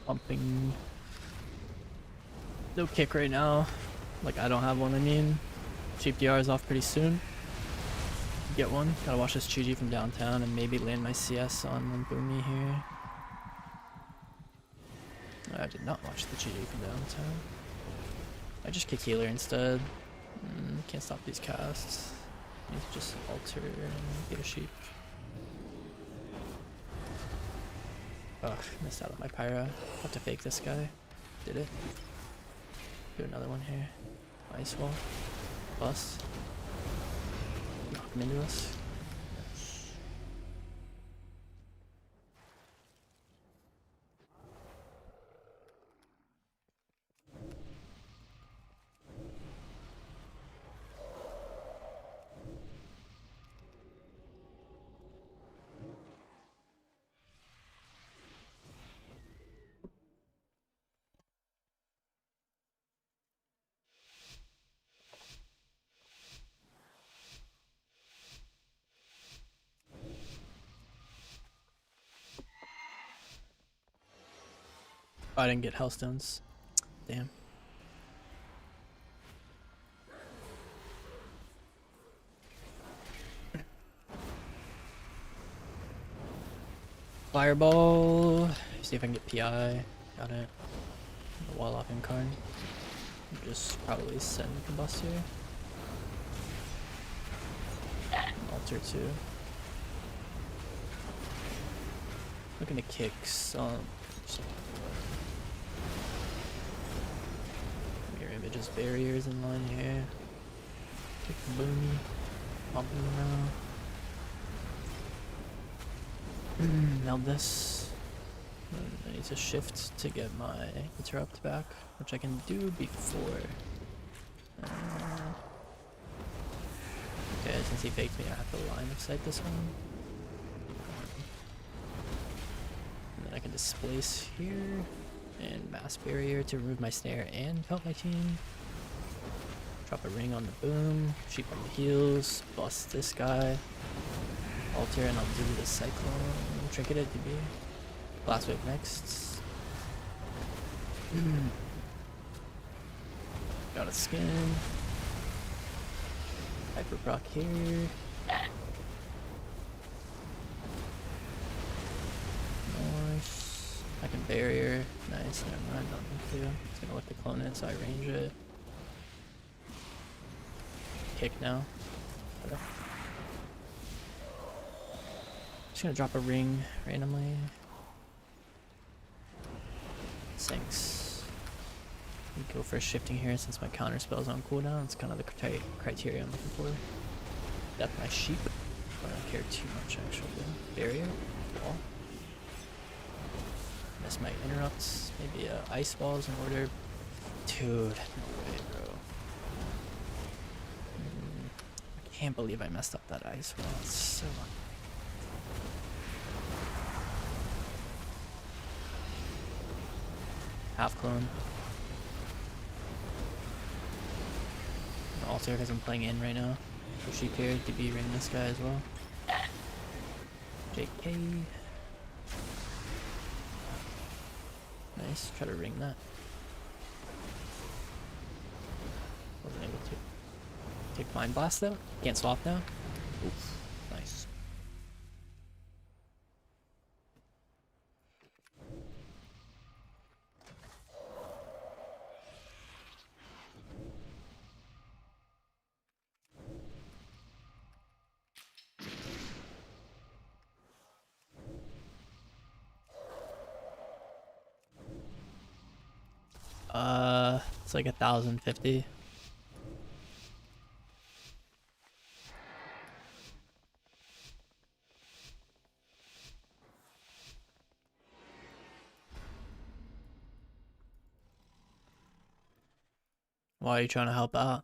Pumping. No kick right now. Like, I don't have one, I mean. Cheap DR is off pretty soon. Get one. Gotta watch this Chi from downtown and maybe land my CS on Boomy here. I did not watch the Chi from downtown. I just kick healer instead. Can't stop these casts. Need to just alter and get a sheep. Ugh, missed out on my pyro. Have to fake this guy. Did it. Do another one here. Ice wall. Bust. Knock him into us. Oh, I didn't get hellstones. Damn. Fireball. See if I can get PI. Got it. The wall off incarn. Just probably send combust here. Alter too. Looking to kick some. Mirror images barriers in line here. Kick the boom. Pump him around. Meld this. I need to shift to get my interrupt back, which I can do before. Okay, since he faked me, I have to line of sight this one. And then I can displace here and mass barrier to remove my snare and help my team. Drop a ring on the boom, sheep on the heels, bust this guy. Alter and I'll do the cyclone. Trinket it, DB. Blast wave next. Got a skin. Hyper proc here. Nice. I can barrier. Nice. Never mind. Don't need to. It's gonna let the clone in, so I range it. Kick now. Okay. Just gonna drop a ring randomly. Sinks. Go for shifting here since my counter spell's on cooldown. It's kind of the criteria I'm looking for. Death my sheep. I don't care too much actually. Barrier. Wall. Miss my interrupts. Maybe ice walls in order. Dude, no way, bro. I can't believe I messed up that ice wall. It's so half clone. Alter because I'm playing in right now. So sheep here, DB ring this guy as well. JK. Nice, try to ring that. Wasn't able to. Take Mind Blast though. Can't swap now. Oof. Nice. It's like 1,050. Why are you trying to help out?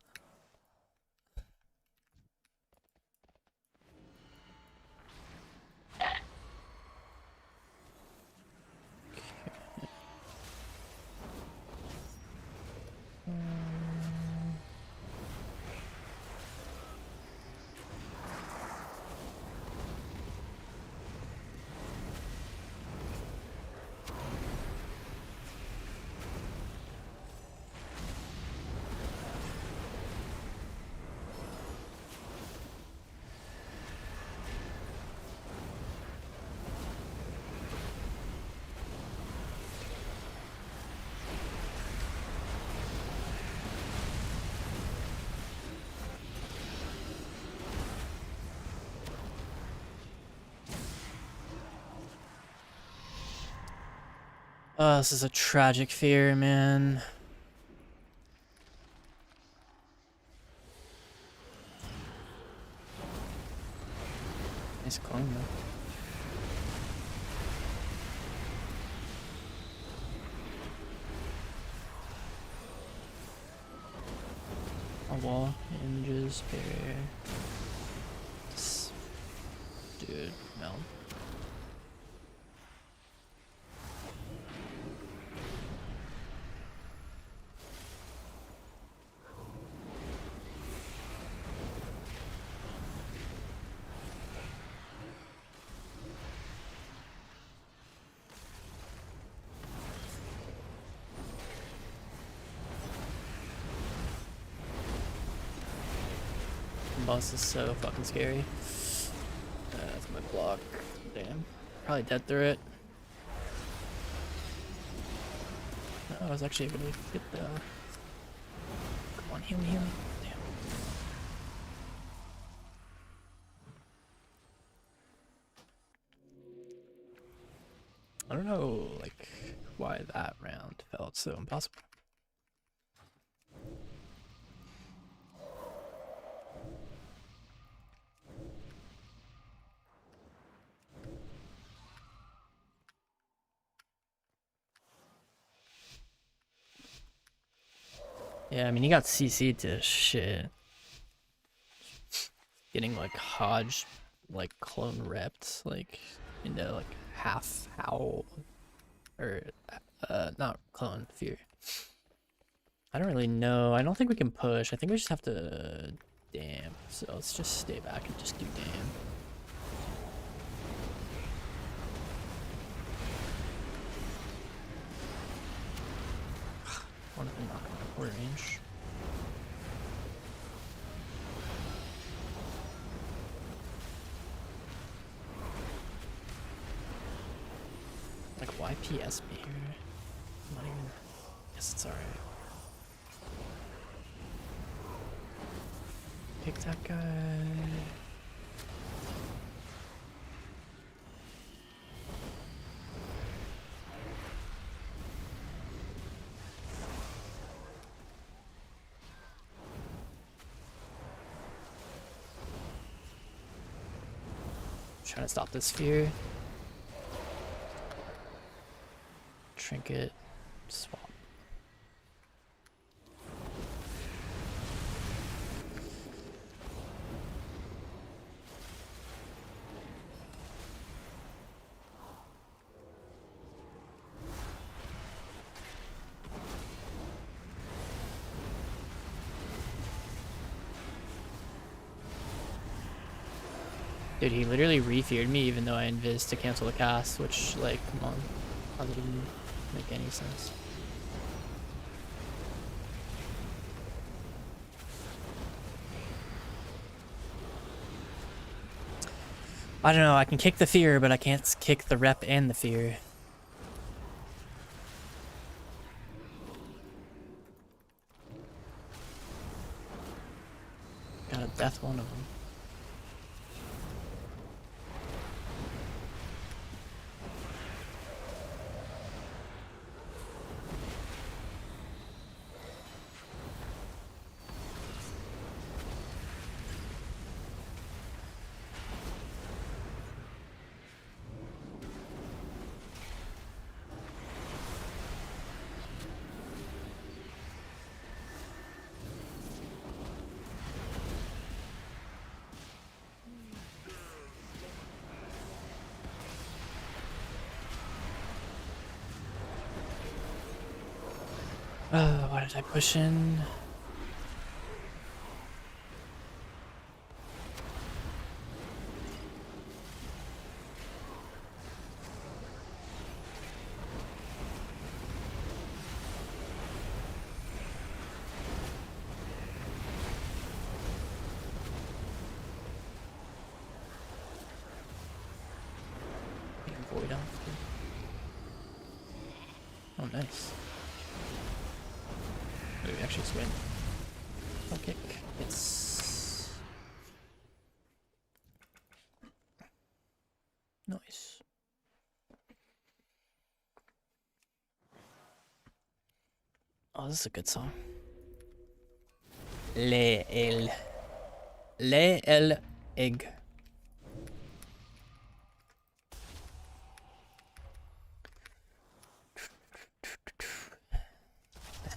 Oh, this is a tragic fear, man. Nice clone, though. A wall, images, barrier. Dude, meld. Boss is so fucking scary. That's my block. Damn. Probably dead through it. I was actually able to get the... Come on, heal me, heal me. Damn. I don't know, like, why that round felt so impossible. Yeah, I mean, he got CC'd to shit. Getting, like, Hodge, like, clone repped, like, into, like, half howl. Or, not clone, fear. I don't really know. I don't think we can push. I think we just have to damn. So let's just stay back and just do damn. One of them not going to quarter range. Like, why PS me here? I'm not even... Yes, it's alright. Pick that guy. Trying to stop this fear. Trinket. Swap. Dude, he literally re-feared me even though I invis to cancel the cast, which, like, come on. How did it even make any sense? I don't know, I can kick the fear, but I can't kick the rep and the fear. Gotta death one of them. Why did I push in? Void off. Oh, nice. Maybe we actually just win. I'll kick. Yes. Nice. Oh, this is a good song. Le el egg.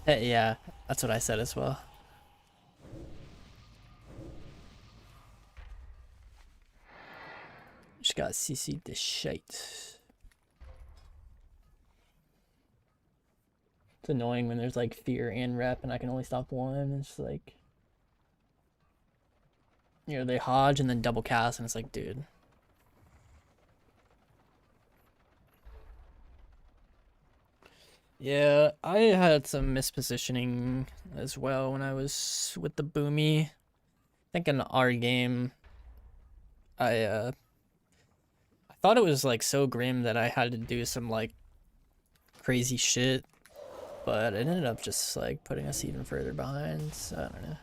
Yeah, that's what I said as well. Just got CC'd to shite. It's annoying when there's like fear and rep and I can only stop one. It's like, you know, they hodge and then double cast and it's like, dude. Yeah, I had some mispositioning as well when I was with the Boomy. I think in our game, I thought thought it was like so grim that I had to do some like crazy shit, but it ended up just like putting us even further behind, so I don't know.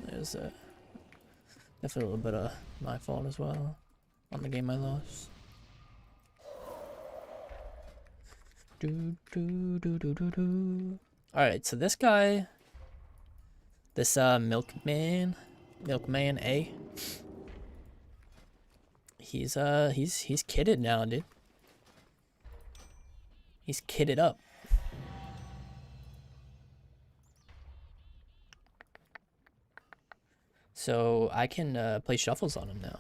There's definitely a little bit of my fault as well on the game I lost. Alright, so this guy, this milkman A, he's kitted now, dude. He's kitted up. So I can play shuffles on him now.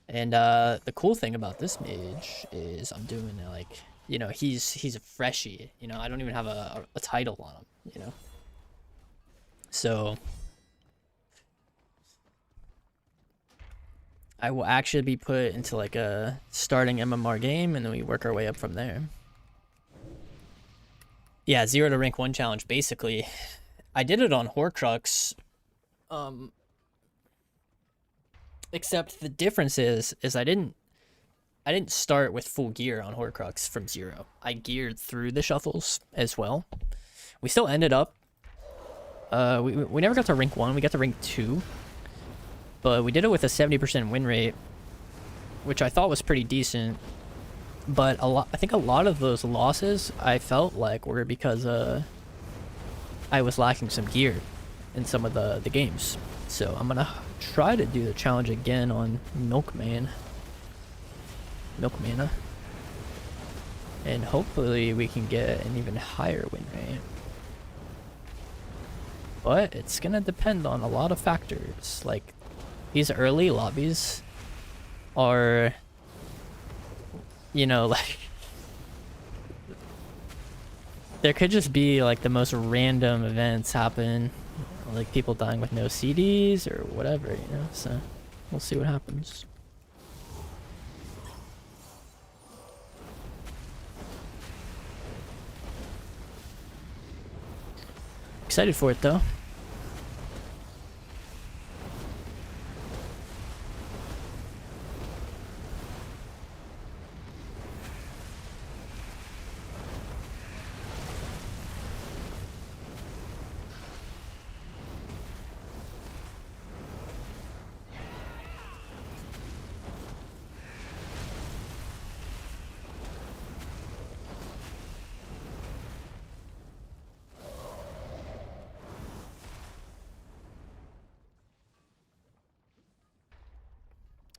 And the cool thing about this mage is I'm doing like, you know, he's a freshie, you know, I don't even have a title on him, you know. So I will actually be put into like a starting MMR game and then we work our way up from there. Yeah, 0 to rank 1 challenge, basically. I did it on Horcrux. Except the difference is I didn't start with full gear on Horcrux from 0. I geared through the shuffles as well. We still ended up we never got to rank 1, we got to rank 2. But we did it with a 70% win rate, which I thought was pretty decent. But I think a lot of those losses I felt like were because I was lacking some gear in some of the games. So I'm gonna try to do the challenge again on Milkmana, and hopefully we can get an even higher win rate. But it's gonna depend on a lot of factors. Like these early lobbies are, you know, like there could just be like the most random events happen, like people dying with no CDs or whatever, you know, so we'll see what happens. Excited for it though.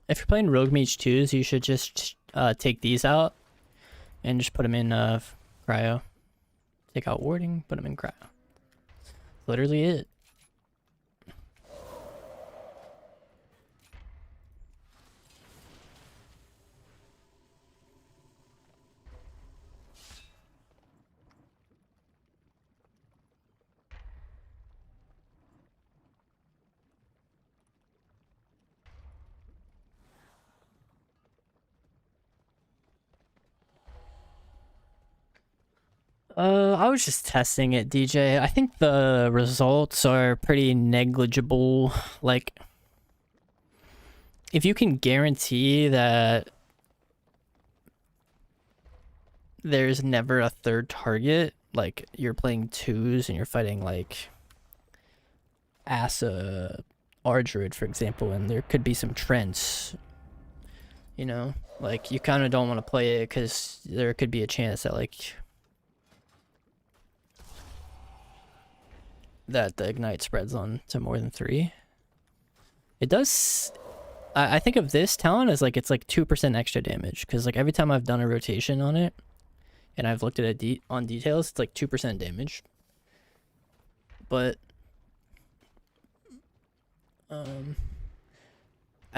If you're playing Rogue Mage 2s, you should just take these out and just put them in cryo. Take out warding, put them in cryo. Literally it. I was just testing it, DJ. I think the results are pretty negligible. Like, if you can guarantee that there's never a third target, like you're playing 2s and you're fighting like Asa Ardruid, for example, and there could be some trends, you know, like you kind of don't want to play it because there could be a chance that like that the ignite spreads on to more than 3. It does. I think of this talent as like it's like 2% extra damage, because like every time I've done a rotation on it and I've looked at it on details, it's like 2% damage. But I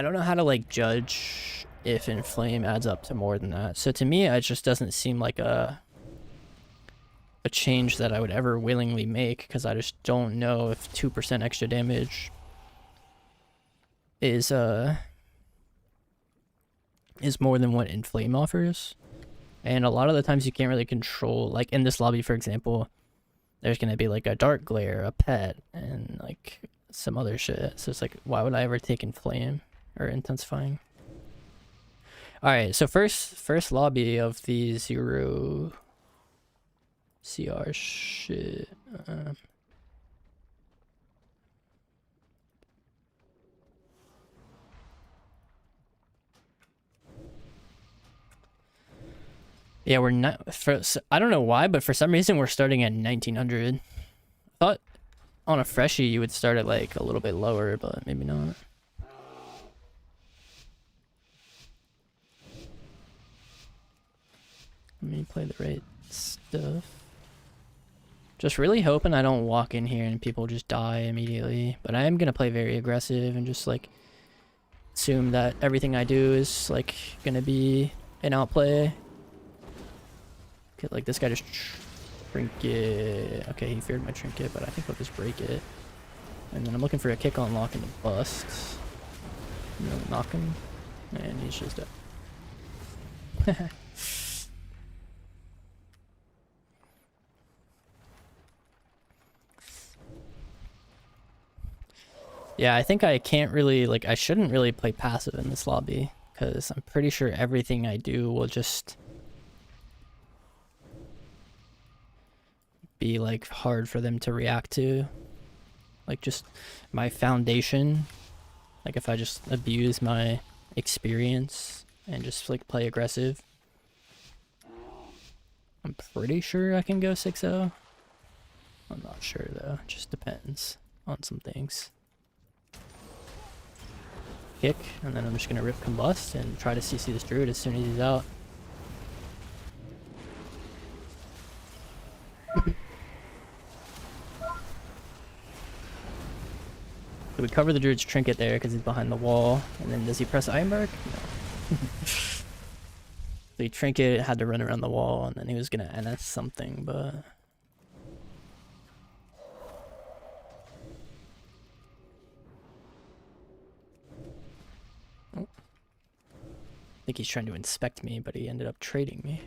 don't know how to like judge if Inflame adds up to more than that. So to me, it just doesn't seem like a change that I would ever willingly make, because I just don't know if 2% extra damage is more than what Inflame offers. And a lot of the times you can't really control, like in this lobby, for example, there's going to be like a dark glare, a pet, and like some other shit. So it's like, why would I ever take Inflame or Intensifying? Alright, so first lobby of the 0 CR shit. Yeah, we're not. I don't know why, but for some reason we're starting at 1900. I thought on a freshie you would start at like a little bit lower, but maybe not. Let me play the right stuff. Just really hoping I don't walk in here and people just die immediately. But I am gonna play very aggressive and just like assume that everything I do is like gonna be an outplay. Okay, like this guy just trinket. Okay, he feared my trinket, but I think I'll just break it. And then I'm looking for a kick on lock and a bust. And then knock him. And he's just dead. Yeah, I think I can't really, like, I shouldn't really play passive in this lobby. Because I'm pretty sure everything I do will just be, like, hard for them to react to. Like, just my foundation. Like, if I just abuse my experience and just, like, play aggressive. I'm pretty sure I can go 6-0. I'm not sure, though. It just depends on some things. Kick, and then I'm just gonna rip combust and try to CC this druid as soon as he's out. So we cover the druid's trinket there because he's behind the wall, and then does he press Ironbark? No. So he trinket, had to run around the wall, and then he was gonna NS something, but oh. I think he's trying to inspect me, but he ended up trading me.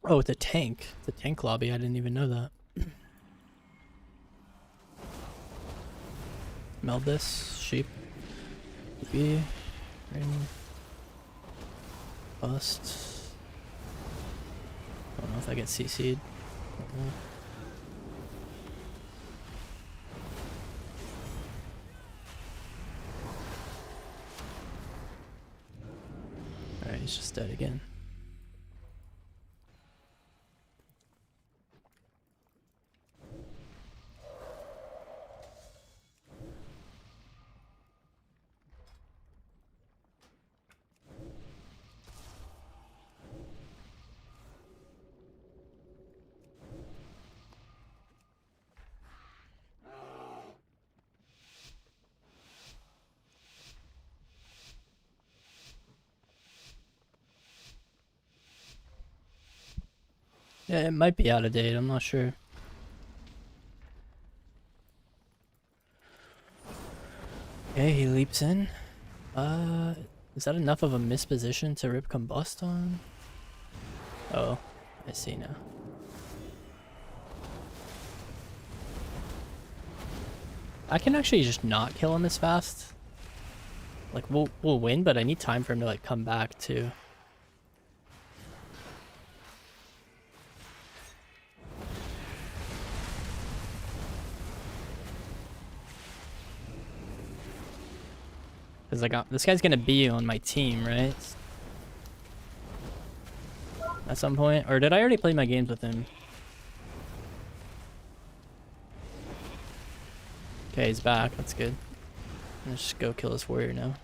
Oh, it's a tank. The tank lobby, I didn't even know that. Meld this, sheep, B, ring, bust. Don't know if I get CC'd. Alright, he's just dead again. Yeah, it might be out of date, I'm not sure. Okay, he leaps in. Is that enough of a misposition to rip combust on? Oh, I see now. I can actually just not kill him as fast. Like, we'll win, but I need time for him to, like, come back, too. Because, like, this guy's gonna be on my team, right? At some point. Or did I already play my games with him? Okay, he's back. That's good. Let's just go kill this warrior now.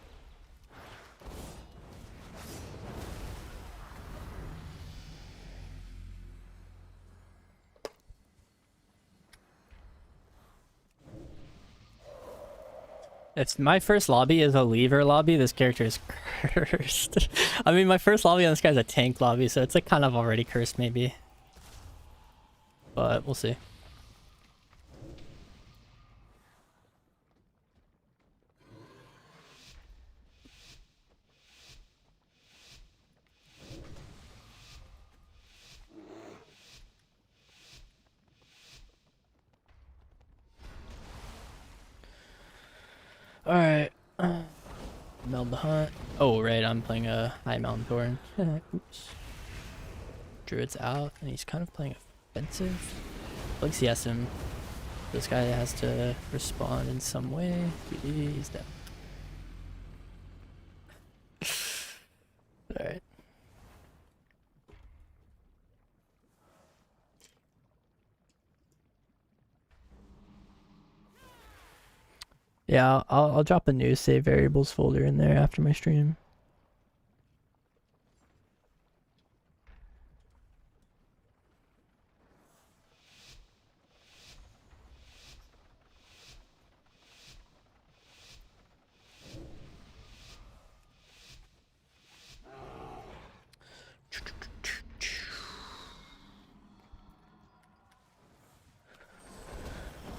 If my first lobby is a lever lobby, this character is cursed. I mean, my first lobby on this guy's a tank lobby, so it's like kind of already cursed maybe. But we'll see. Alright. Meld the hunt. Oh, right, I'm playing a high mountain thorn. Oops. Druid's out, and he's kind of playing offensive. Like CS him. This guy has to respond in some way. He's dead. Alright. Yeah, I'll drop a new save variables folder in there after my stream.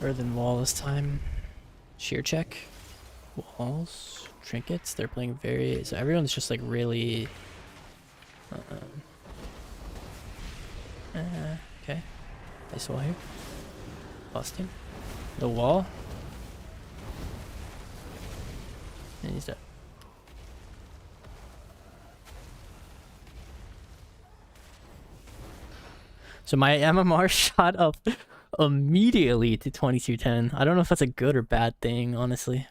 Earthen wall this time. Shear check. Walls. Trinkets. They're playing very... So everyone's just like really... okay. Nice wall here. Busting. The wall. And he's dead. So my MMR shot up immediately to 2210. I don't know if that's a good or bad thing, honestly.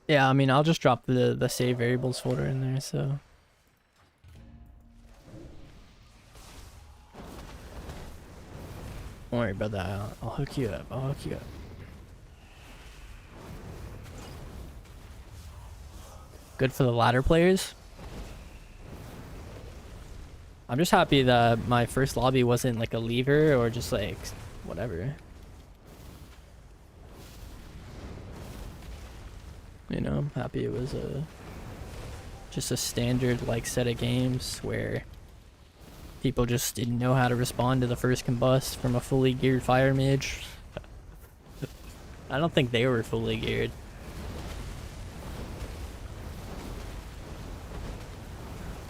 Yeah, I mean, I'll just drop the save variables folder in there, so... Don't worry about that. I'll hook you up. I'll hook you up. Good for the ladder players. I'm just happy that my first lobby wasn't like a lever or just like whatever. You know, I'm happy it was just a standard like set of games where people just didn't know how to respond to the first combust from a fully geared fire mage. I don't think they were fully geared.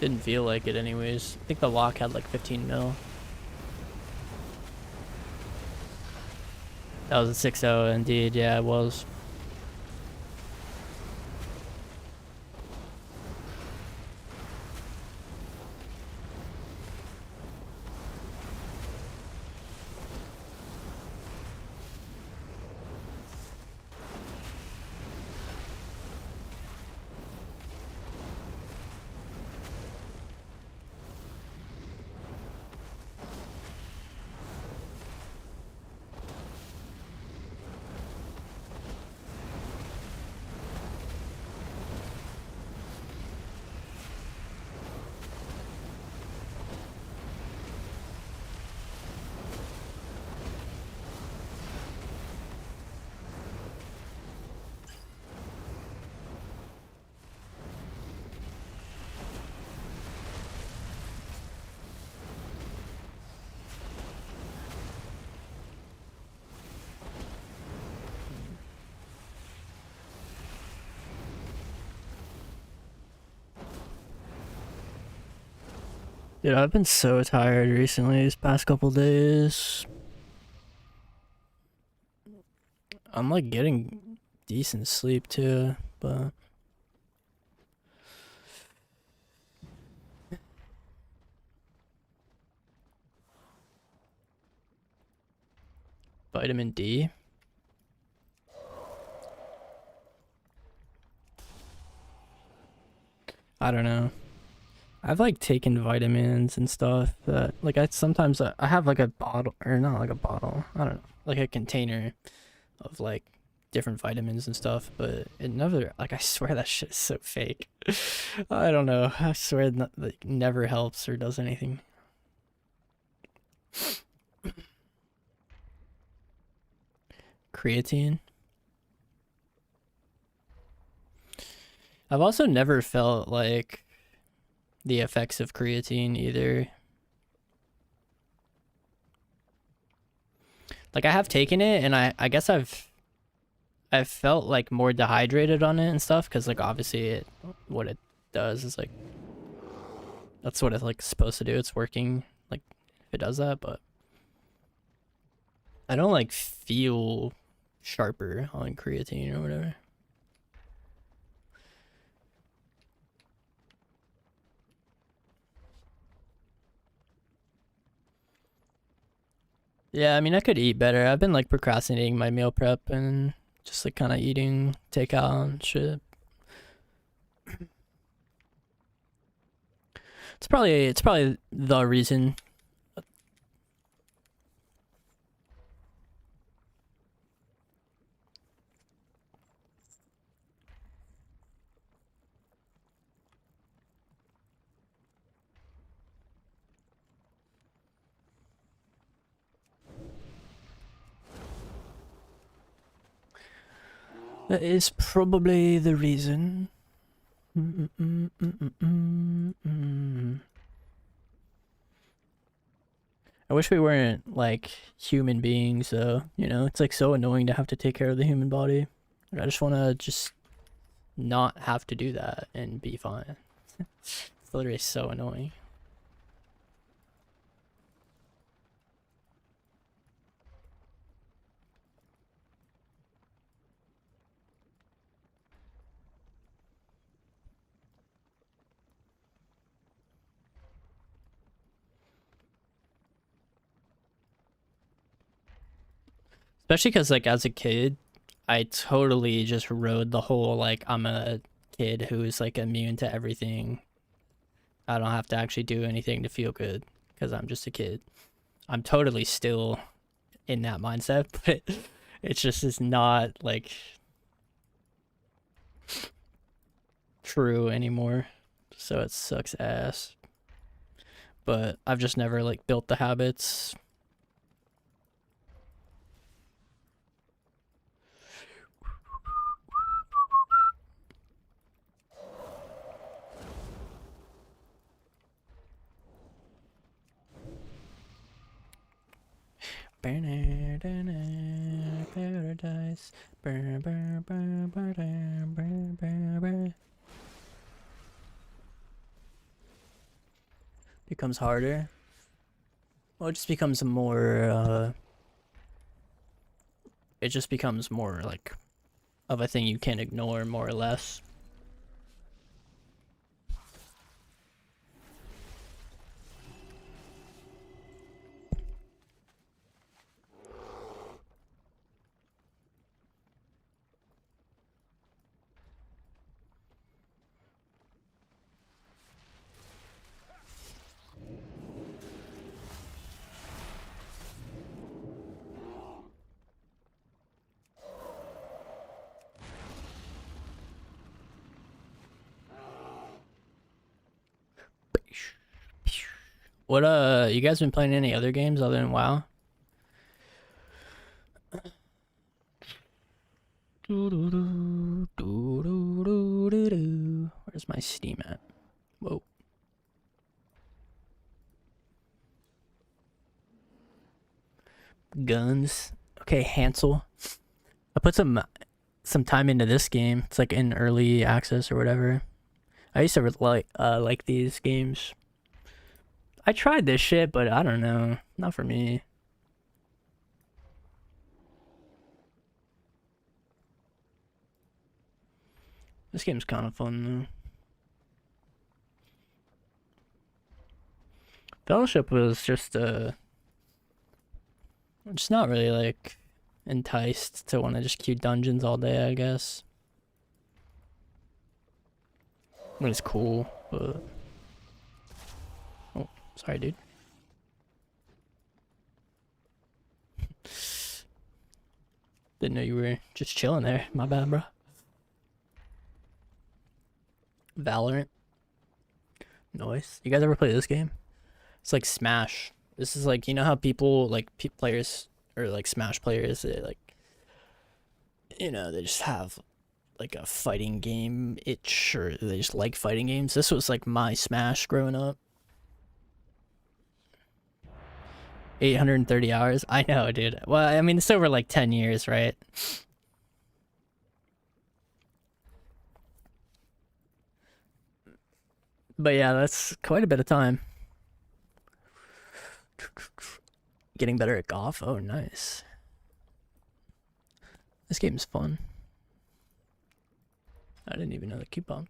Didn't feel like it anyways. I think the lock had like 15 mil. That was a 6-0 indeed, yeah it was. Dude, I've been so tired recently these past couple days. I'm like getting decent sleep too, but vitamin D. I don't know. I've like taken vitamins and stuff that like sometimes I have like a bottle, or not like a bottle, I don't know, like a container of like different vitamins and stuff, but it never, like, I swear that shit is so fake. I don't know, I swear it like never helps or does anything. creatine. I've also never felt like the effects of creatine either. Like I have taken it and I guess I've felt like more dehydrated on it and stuff because like obviously what it does is like that's what it's like supposed to do. It's working like if it does that, but I don't like feel sharper on creatine or whatever. Yeah, I mean I could eat better. I've been like procrastinating my meal prep and just like kind of eating takeout and shit. It's probably the reason. That is probably the reason. I wish we weren't like human beings, though. You know, it's like so annoying to have to take care of the human body. I just want to just not have to do that and be fine. It's literally so annoying. Especially because like as a kid, I totally just rode the whole like I'm a kid who's like immune to everything. I don't have to actually do anything to feel good because I'm just a kid. I'm totally still in that mindset, but it's just is not like true anymore. So it sucks ass. But I've just never like built the habits. Paradise. Becomes harder. Well, it just becomes more, it just becomes more like of a thing you can't ignore, more or less. What you guys been playing any other games other than WoW? Where's my Steam at? Whoa. Guns. Okay, Hansel. I put some time into this game. It's like in early access or whatever. I used to like these games. I tried this shit, but I don't know. Not for me. This game's kind of fun though. Fellowship was just just not really like enticed to want to just queue dungeons all day, I guess. I mean, it's cool, but oh, sorry, dude. Didn't know you were just chilling there. My bad, bro. Valorant. Nice. You guys ever play this game? It's like Smash. This is like, you know how people like players or like Smash players, they like you know, they just have like a fighting game itch, or they just like fighting games. This was like my Smash growing up. 830 hours. I know, dude. Well, I mean, it's over like 10 years, right? But yeah, that's quite a bit of time. Getting better at golf. Oh, nice. This game's fun. I didn't even know the coupon.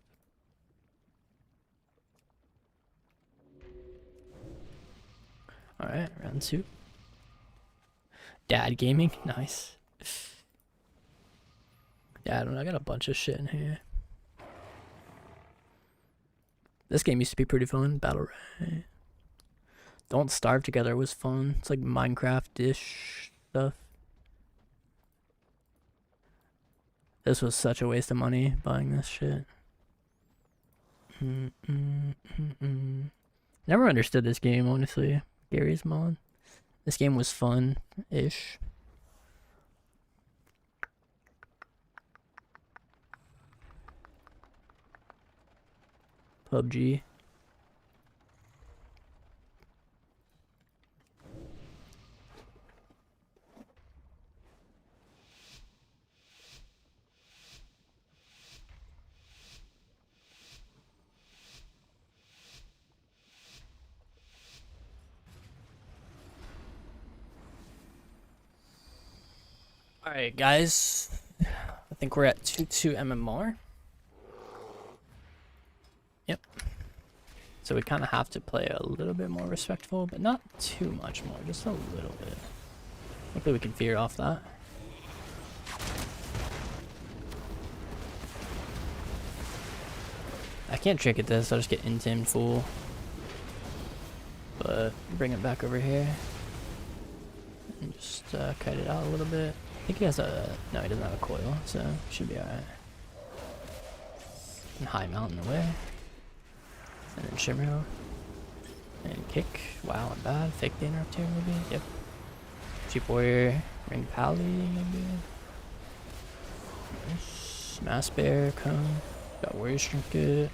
Alright, round 2. Dad gaming, nice. Yeah, I got a bunch of shit in here. This game used to be pretty fun. Battle Ray. Don't Starve Together was fun. It's like Minecraft-ish stuff. This was such a waste of money buying this shit. Never understood this game, honestly. Gary's mod. This game was fun-ish. PUBG. Alright, guys. I think we're at 2-2 MMR. Yep. So we kind of have to play a little bit more respectful, but not too much more, just a little bit. Hopefully we can veer off that. I can't trick at this, I'll just get intimed full. But bring it back over here. And just cut it out a little bit. I think he has a... no, he doesn't have a coil, so should be alright. And high mountain away. And then shimmer hill. And kick. Wow, I'm bad. Fake the interrupt here, maybe? Yep. Cheap warrior. Ring pally, maybe? Nice. Mass bear, come. Got warrior trinket.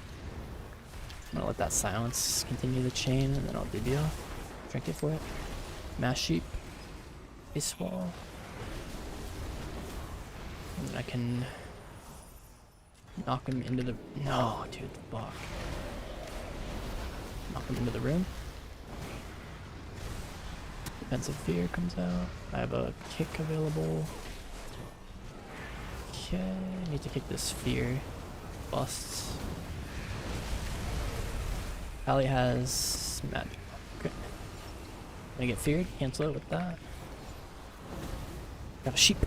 I'm gonna let that silence continue the chain, and then I'll DB off. Trinket for it. Mass sheep. Ice wall. And then I can knock him into the... no, dude, the block. Knock him into the room. Defensive fear comes out. I have a kick available. Okay, I need to kick this fear. Busts. Pally has magic. Okay. I get feared, cancel it with that. Got a sheep.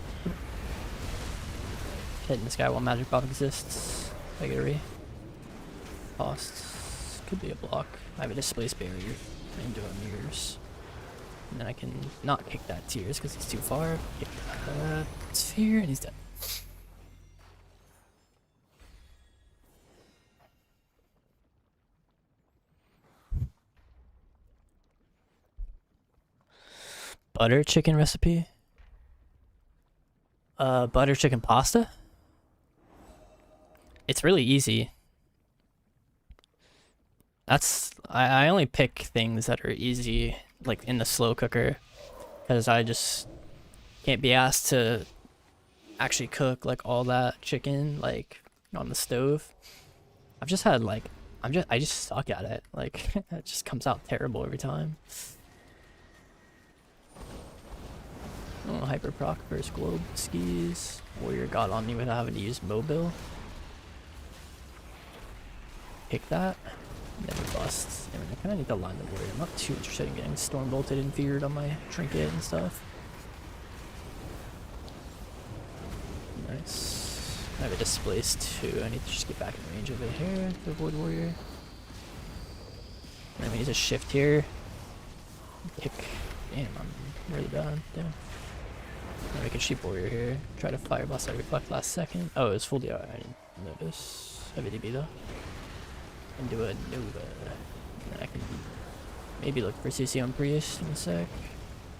Hitting this guy while magic buff exists. I get a re. Costs. Could be a block. I have a displace barrier. Into a mirrors. And then I can not kick that tears because he's too far. Kick that sphere and he's dead. Butter chicken recipe? Butter chicken pasta? It's really easy. I only pick things that are easy, like in the slow cooker, because I just can't be asked to actually cook like all that chicken like on the stove. I've just had like, I just suck at it. Like it just comes out terrible every time. Oh, hyper proc versus globe skis. Warrior got on me without having to use mobile. Pick that. Never bust. I mean, I kind of need to line the warrior. I'm not too interested in getting storm bolted and feared on my trinket and stuff. Nice. I have a displace too. I need to just get back in range of it here to avoid warrior. And then we need to shift here. Kick. Damn, I'm really bad. Damn. I'll make a sheep warrior here. Try to fire blast that reflect last second. Oh, it was full DI. I didn't notice. Heavy DB though. And do a Nova. And then I can maybe look for CC on Priest in a sec.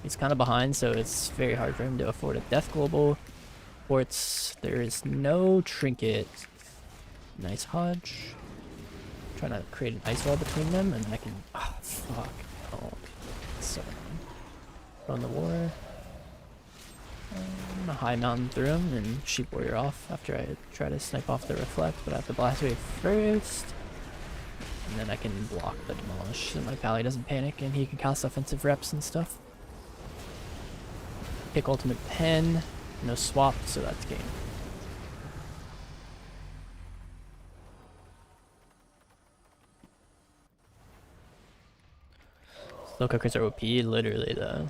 He's kind of behind, so it's very hard for him to afford a death global. teleports. There is no trinket. Nice Hodge. Trying to create an ice wall between them, and then I can. Oh, fuck. Oh, so annoying. Run the war. I'm gonna high mountain through him and sheep warrior off after I try to snipe off the reflect, but I have to blast wave first. And then I can block the demolish so my pally doesn't panic and he can cast offensive reps and stuff. Pick ultimate pen, no swap, so that's game. Slow cookers are OP, literally though.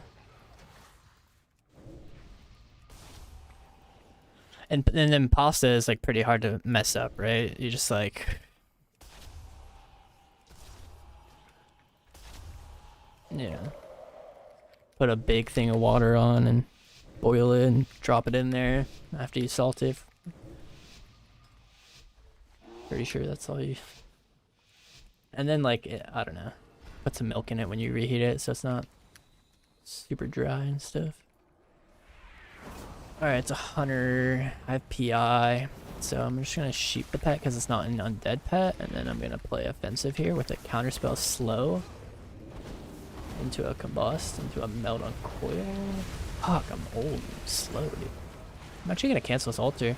And then pasta is like pretty hard to mess up, right? You just like, yeah, put a big thing of water on and boil it and drop it in there after you salt it. Pretty sure that's all you. And then like, I don't know, put some milk in it when you reheat it so it's not super dry and stuff. Alright, it's a hunter. I have PI, so I'm just gonna sheep the pet because it's not an undead pet, and then I'm gonna play offensive here with a counterspell slow into a combust, into a melt on coil. Fuck, I'm old and slow, dude. I'm actually gonna cancel this altar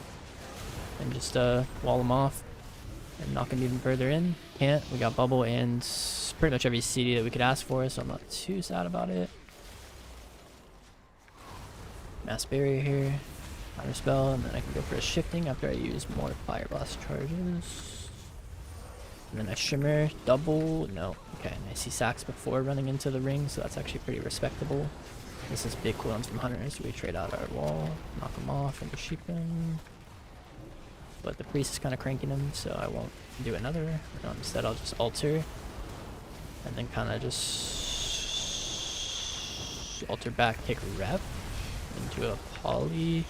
and just wall him off and knock him even further in. Can't. We got bubble and pretty much every CD that we could ask for, so I'm not too sad about it. Mass barrier here, counter spell, and then I can go for a shifting after I use more fire blast charges. And then I shimmer, double, no, okay, and I see sacks before running into the ring, so that's actually pretty respectable. This is big cooldowns from hunters, so we trade out our wall, knock them off, and sheep them. But the priest is kind of cranking him, so I won't do another. Instead, I'll just alter, and then kind of just alter back, take rep. Into a poly.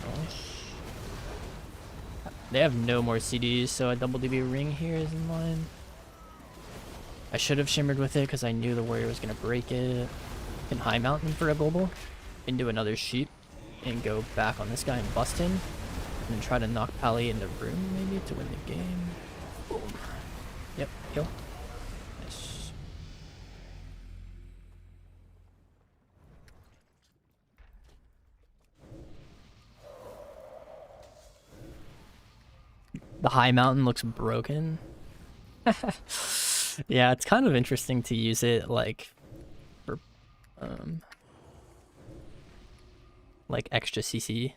Nice. They have no more CDs, so a double DB ring here is in line. I should have shimmered with it because I knew the warrior was going to break it. Can high mountain for a global into another sheep and go back on this guy and bust him. And then try to knock Pally in the room maybe to win the game. Boom. Yep, kill. Nice. The high mountain looks broken. Yeah, it's kind of interesting to use it like for like extra CC.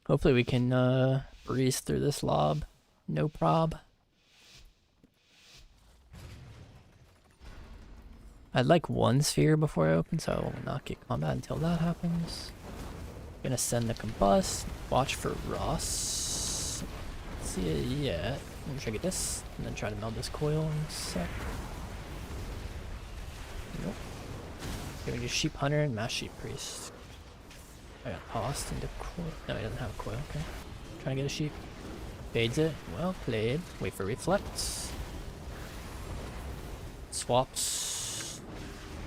Hopefully we can breeze through this lob. No prob. I'd like one sphere before I open, so I will not get combat until that happens. Gonna send the combust. Watch for Ross. See it yet. I'm gonna try to get this, and then try to meld this coil in a sec. Nope. Okay, we do sheep hunter and mass sheep priest. I got tossed into coil. No, he doesn't have a coil. Okay. Trying to get a sheep. Fades it. Well played. Wait for reflex. Swaps.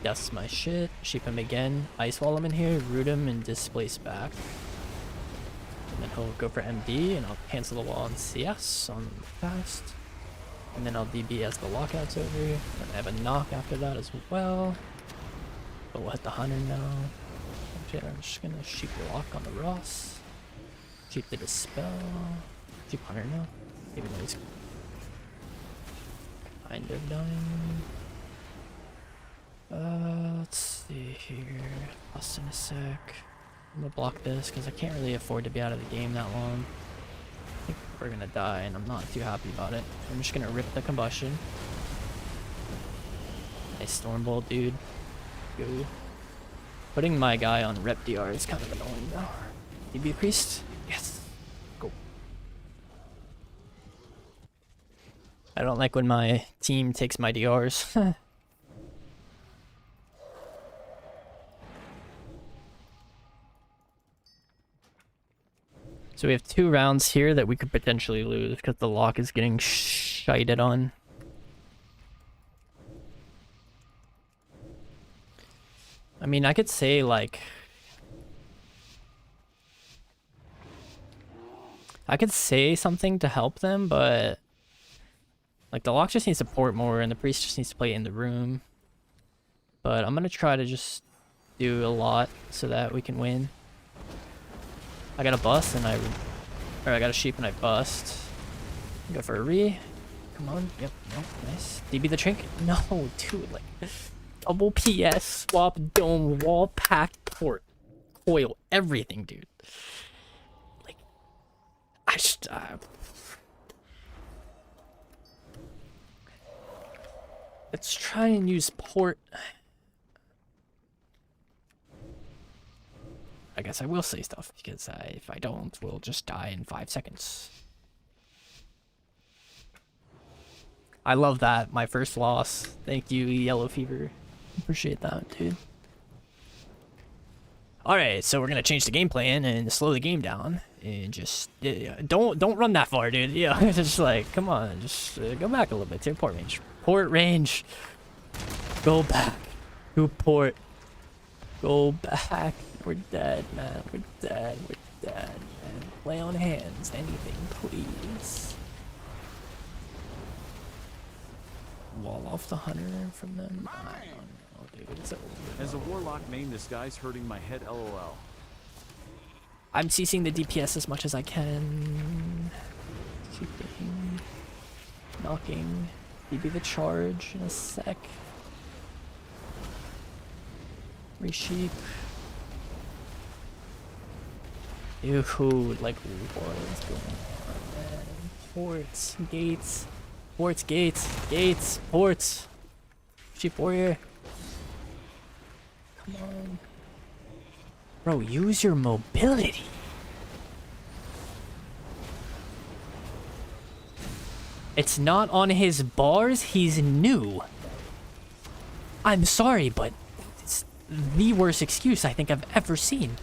That's my shit. Sheep him again. Ice wall him in here. Root him and displace back. And then he'll go for MD and I'll cancel the wall on CS on the fast. And then I'll DB as the lockouts over here. And I have a knock after that as well. But we'll hit the hunter now. Actually, I'm just gonna sheep lock on the Ross. Sheep the dispel. Sheep hunter now. Even though he's kind of dying. Let's see here. Plus in a sec. I'm gonna block this because I can't really afford to be out of the game that long. I think we're gonna die and I'm not too happy about it. I'm just gonna rip the combustion. Nice Stormbolt, dude. Go. Putting my guy on rep DR is kind of annoying though. DB priest? Yes. Go. I don't like when my team takes my DRs. So we have 2 rounds here that we could potentially lose because the lock is getting shited on. I mean, I could say like... I could say something to help them, but... Like, the lock just needs to port more, and the priest just needs to play in the room. But I'm gonna try to just do a lot so that we can win. I got a bust, and I got a sheep, and I bust. Go for a re. Come on. Yep. No. Nice. DB the trinket. No, dude. Like, double PS, swap, dome, wall, pack, port, coil, everything, dude. Like, I just... let's try and use port. I guess I will say stuff, because if I don't, we'll just die in 5 seconds. I love that. My first loss. Thank you, Yellow Fever. Appreciate that, dude. Alright, so we're gonna change the game plan and slow the game down. And just... don't run that far, dude. Yeah, just like, come on. Just go back a little bit to port range. Port range. Go back. To port. Go back. We're dead, man. We're dead. We're dead, man. Play on hands. Anything, please. Wall off the hunter from them. I don't know, dude. It's over. As a warlock main, this guy's hurting my head, lol. I'm CCing the DPS as much as I can. Keeping. Knocking. DB the charge in a sec. Resheep. Ew, like, what is going on, man? Ports, gates. Ports, gates, gates, ports. Sheep warrior. Come on. Bro, use your mobility. It's not on his bars, he's new. I'm sorry, but it's the worst excuse I think I've ever seen.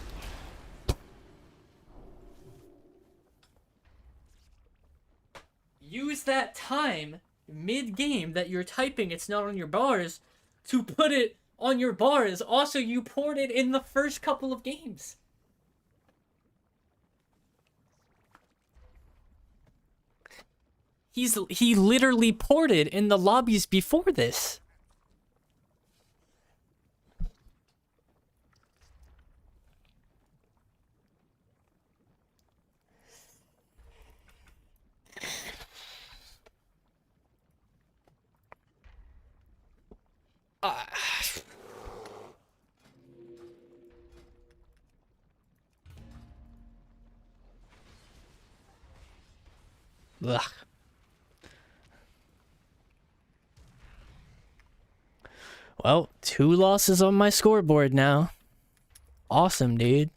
Use that time mid-game that you're typing it's not on your bars to put it on your bars. Also, you ported in the first couple of games. He literally ported in the lobbies before this. Ugh. Well, 2 losses on my scoreboard now. Awesome, dude.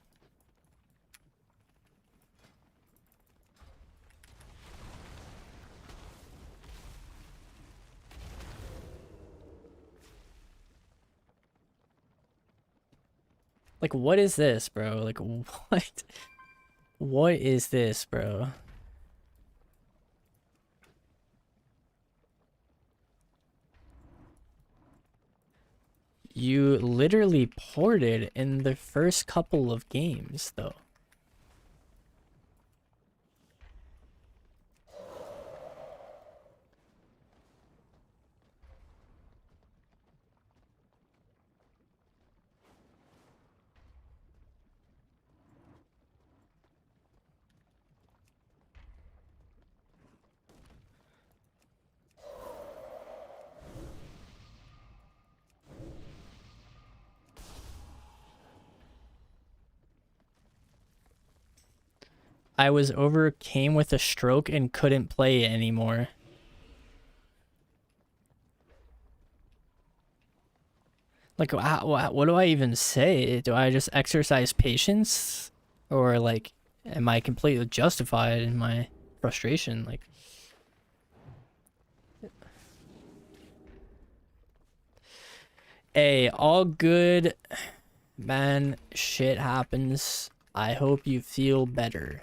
Like, what is this, bro? Like, what? What is this, bro? You literally ported in the first couple of games, though. I came with a stroke and couldn't play anymore. Like, what do I even say? Do I just exercise patience? Or, like, am I completely justified in my frustration? Like, hey, all good, man. Shit happens. I hope you feel better.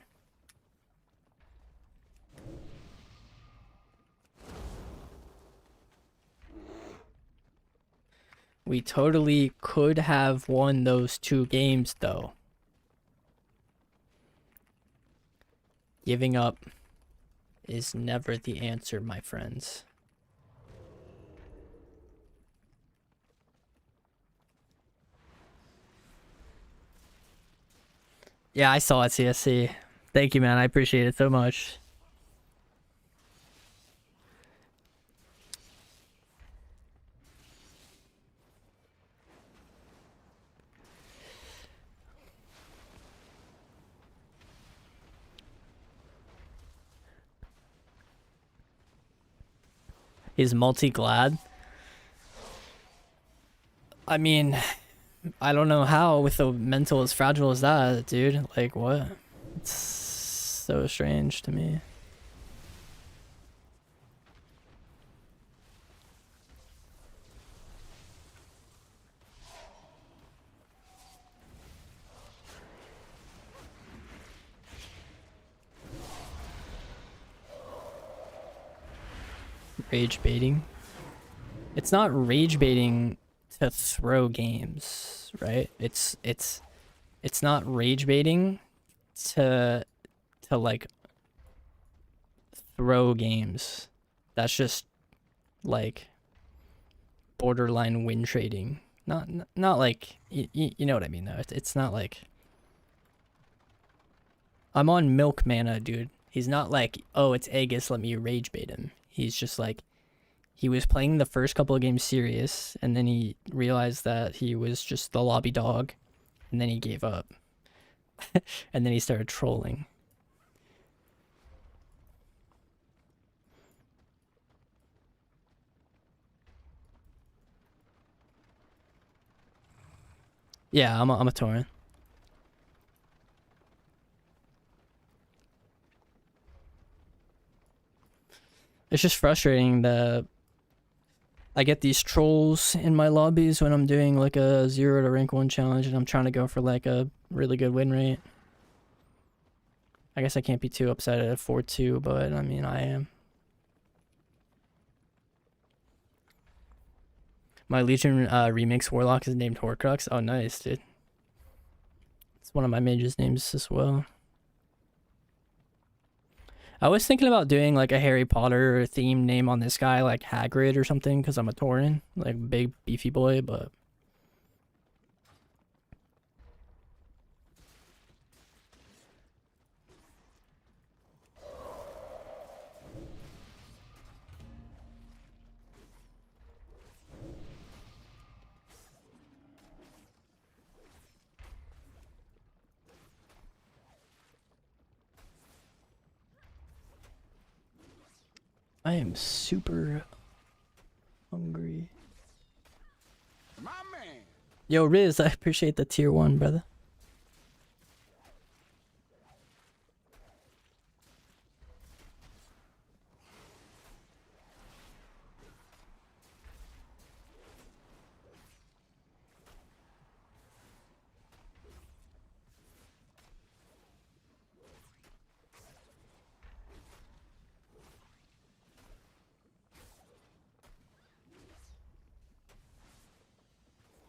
We totally could have won those 2 games, though. Giving up is never the answer, my friends. Yeah, I saw it, CSC. Thank you, man. I appreciate it so much. He's multi-glad. I mean, I don't know how with a mental as fragile as that, dude. Like, what? It's so strange to me. Rage baiting. It's not rage baiting to throw games, right? It's not rage baiting to like throw games. That's just like borderline win trading. Not like you know what I mean though. It's not like I'm on milk mana, dude. He's not like, oh, it's Aeghis, let me rage bait him. He's just like, he was playing the first couple of games serious, and then he realized that he was just the lobby dog, and then he gave up. And then he started trolling. Yeah, I'm a Tauren. It's just frustrating that I get these trolls in my lobbies when I'm doing like a 0 to rank 1 challenge and I'm trying to go for like a really good win rate. I guess I can't be too upset at a 4-2, but I mean, I am. My Legion remix Warlock is named Horcrux. Oh, nice, dude. It's one of my mage's names as well. I was thinking about doing like a Harry Potter themed name on this guy, like Hagrid or something, because I'm a Tauren, like big beefy boy, but I am super hungry. My man. Yo, Riz, I appreciate the tier 1, brother.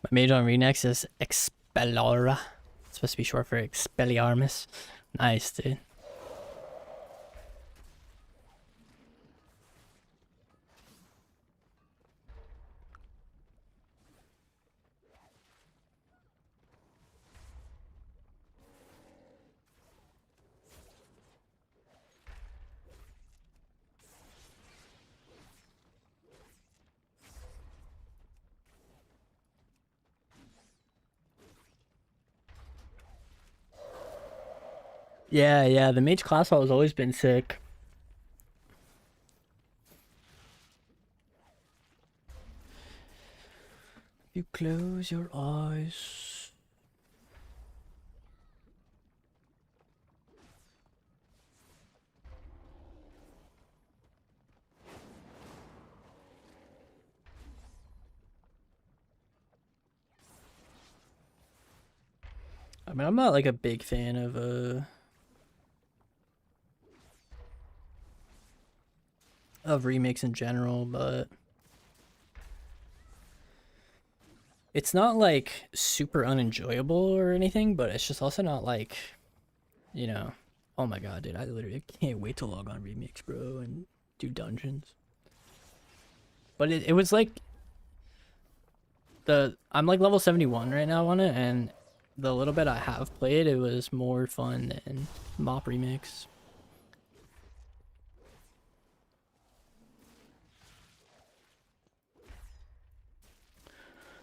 My mage on Renex is Expellora. It's supposed to be short for Expelliarmus. Nice, dude. Yeah, the mage class has always been sick. You close your eyes. I mean, I'm not like a big fan of remakes in general, but It's not like super unenjoyable or anything, but it's just also not like, you know, oh my god, dude, I literally can't wait to log on Remix, bro, and do dungeons. But it was like I'm like level 71 right now on it, and the little bit I have played, it was more fun than Mop Remix.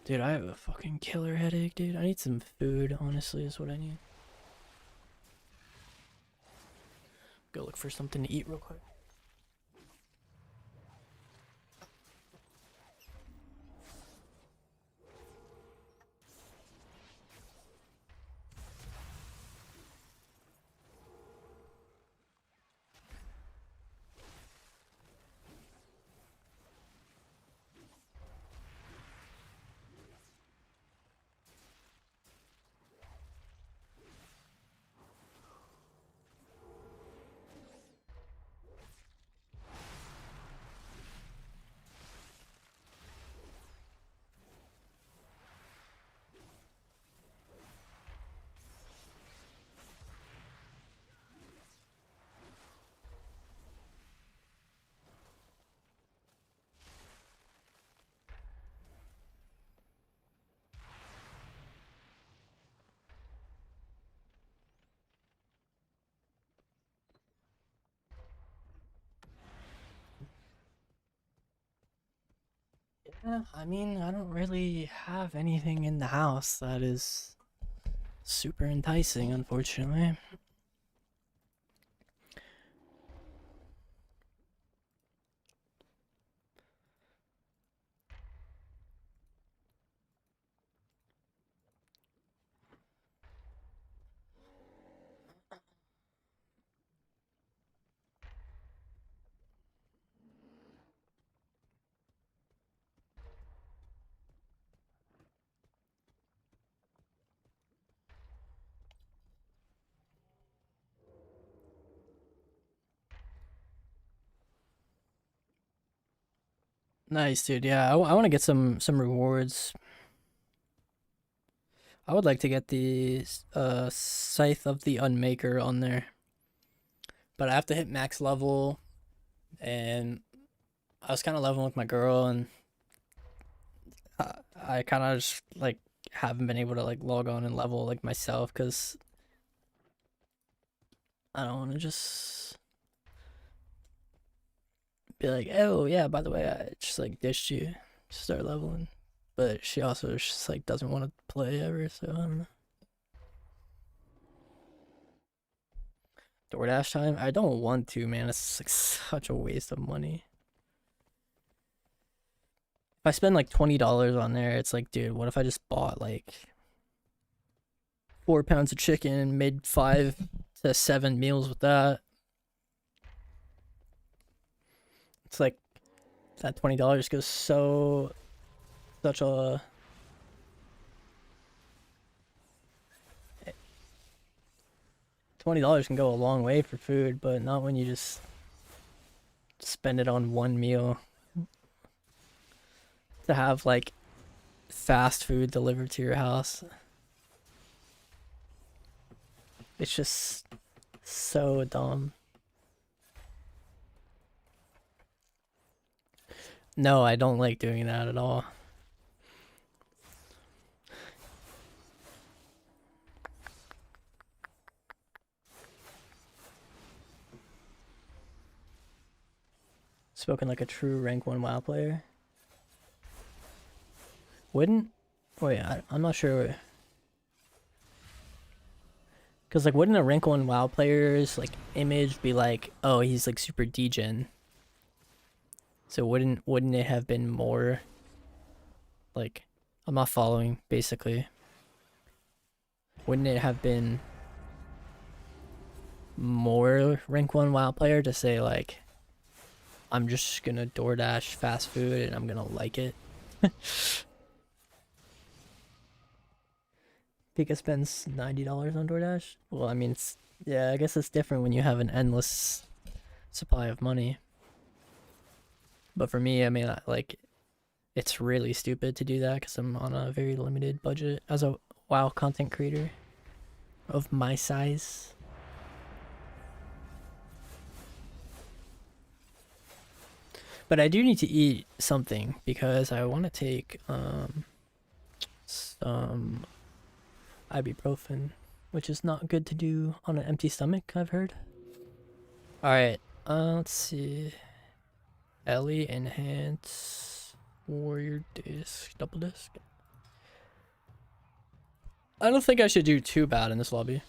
Dude, I have a fucking killer headache, dude. I need some food, honestly, is what I need. Go look for something to eat real quick. Yeah, I mean, I don't really have anything in the house that is super enticing, unfortunately. Nice, dude. Yeah, I want to get some rewards. I would like to get the Scythe of the Unmaker on there, but I have to hit max level, and I was kind of leveling with my girl, and I kind of just like haven't been able to like log on and level like myself because I don't want to just be like, oh yeah, by the way, I just like ditched you, start leveling. But she also just like doesn't want to play ever, so I don't know. DoorDash time? I don't want to, man. It's like such a waste of money. If I spend like $20 on there, it's like, dude, what if I just bought like 4 pounds of chicken and made 5 to 7 meals with that? It's like that $20 goes such a $20 can go a long way for food, but not when you just spend it on one meal. To have like fast food delivered to your house, it's just so dumb. No, I don't like doing that at all. Spoken like a true rank 1 WoW player. Wouldn't? Wait, I'm not sure. Because, like, wouldn't a rank 1 WoW player's, like, image be like, oh, he's, like, super degen? So wouldn't it have been more, like, I'm not following, basically. Wouldn't it have been more rank 1 WoW player to say, like, I'm just gonna DoorDash fast food and I'm gonna like it? Pika spends $90 on DoorDash. Well, I mean, yeah, I guess it's different when you have an endless supply of money. But for me, I mean, like, It's really stupid to do that because I'm on a very limited budget as a WoW content creator of my size. But I do need to eat something because I want to take some ibuprofen, which is not good to do on an empty stomach, I've heard. Alright, let's see. Ellie enhance warrior disc, double disc. I don't think I should do too bad in this lobby.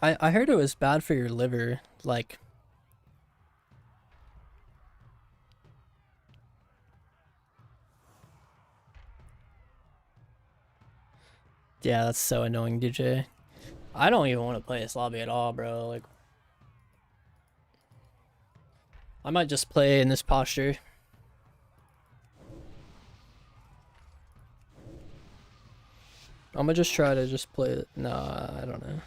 I heard it was bad for your liver, like. Yeah, that's so annoying, DJ. I don't even want to play this lobby at all, bro. Like, I might just play in this posture. I'm gonna just try to just play it. Nah, I don't know.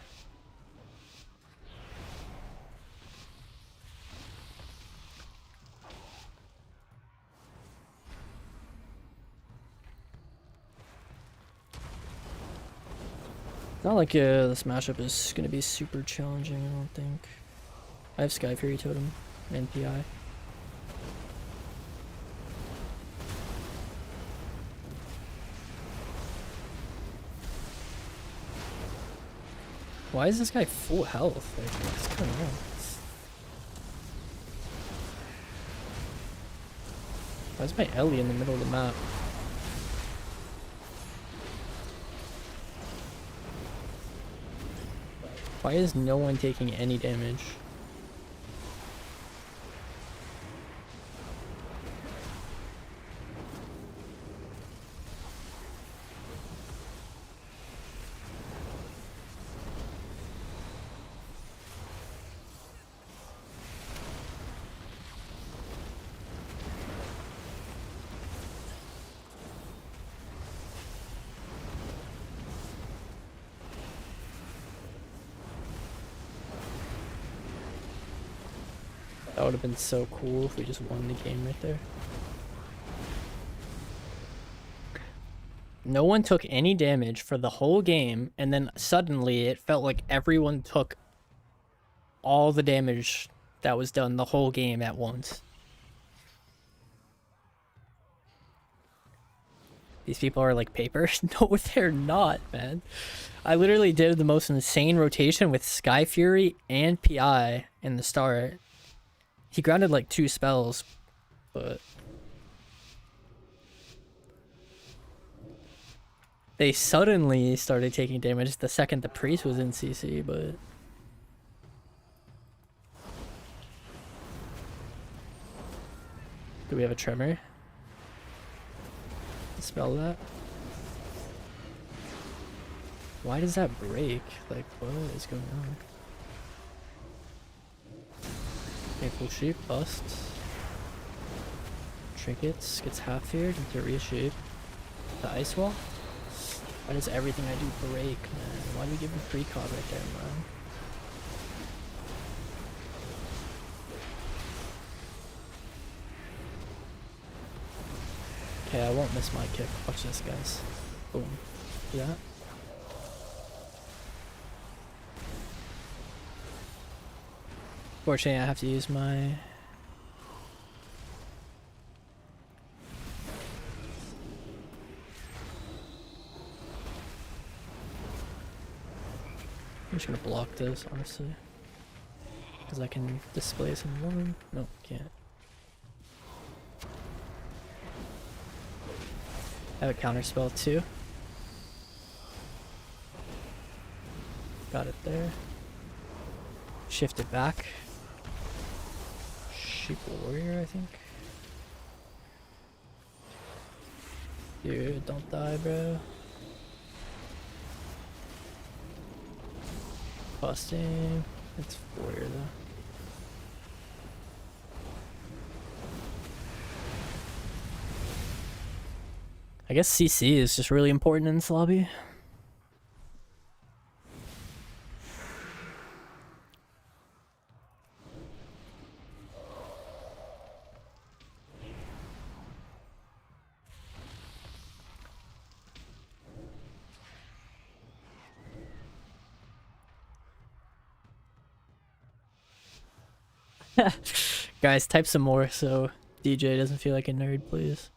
Not like this matchup is gonna be super challenging, I don't think. I have Sky Fury Totem and PI. Why is this guy full health? Like, what's going on? Why is my Ellie in the middle of the map? Why is no one taking any damage? That would have been so cool if we just won the game right there. No one took any damage for the whole game, and then suddenly it felt like everyone took all the damage that was done the whole game at once. These people are like paper? No, they're not, man. I literally did the most insane rotation with Sky Fury and PI in the start. He grounded like 2 spells, but they suddenly started taking damage the second the priest was in CC, but do we have a tremor? Spell that. Why does that break? Like, what is going on? Full sheep, bust. Trinkets, gets half feared into reshape. The ice wall? Why does everything I do break, man? Why do we give him precog right there, man? Okay, I won't miss my kick. Watch this, guys. Boom. See that? Fortunately, I have to use my... I'm just gonna block this, honestly. Because I can display some one. No, can't. I have a counter spell too. Got it there. Shift it back. Sheep warrior, I think. Dude, don't die, bro. Busting. It's warrior though. I guess CC is just really important in this lobby. Guys, type some more so DJ doesn't feel like a nerd, please.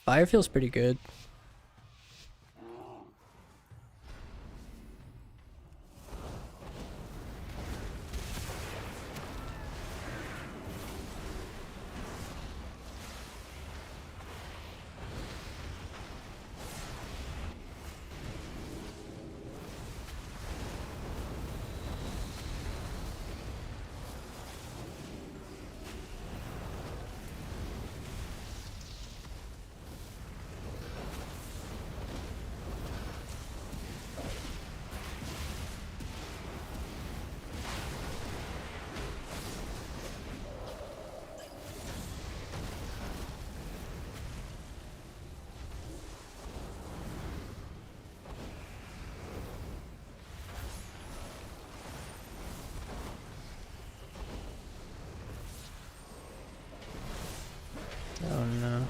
Fire feels pretty good. Oh no.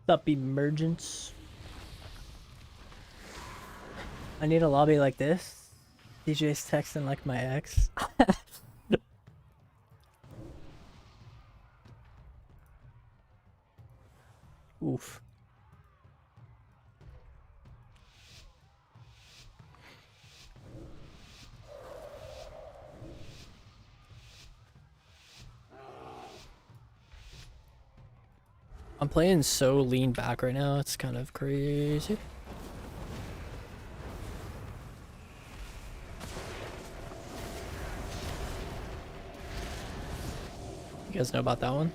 What's up, emergence? I need a lobby like this. DJ's texting like my ex. Oof. I'm playing so lean back right now, it's kind of crazy. You guys know about that one?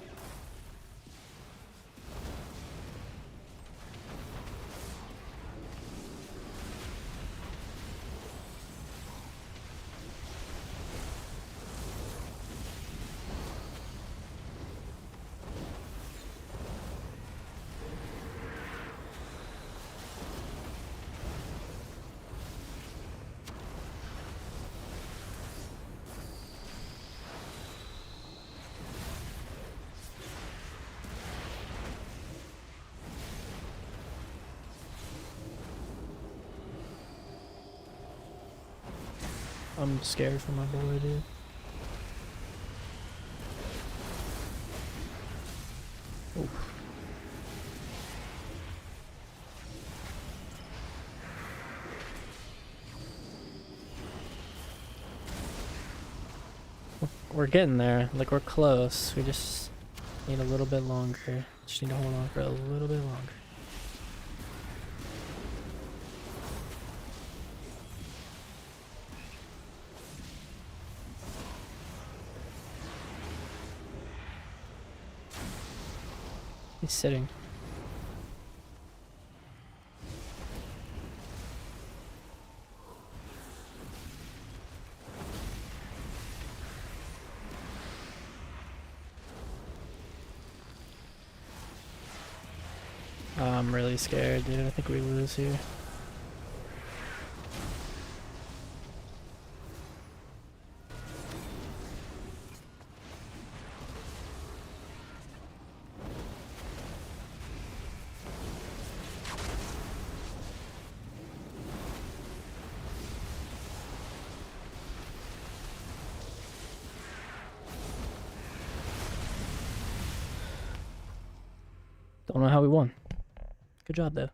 I'm scared for my boy, dude. Oof. We're getting there. Like, we're close. We just need a little bit longer. Just need to hold on for a little bit longer. He's sitting. I'm really scared, dude. I think we lose here. Don't know how we won. Good job, though.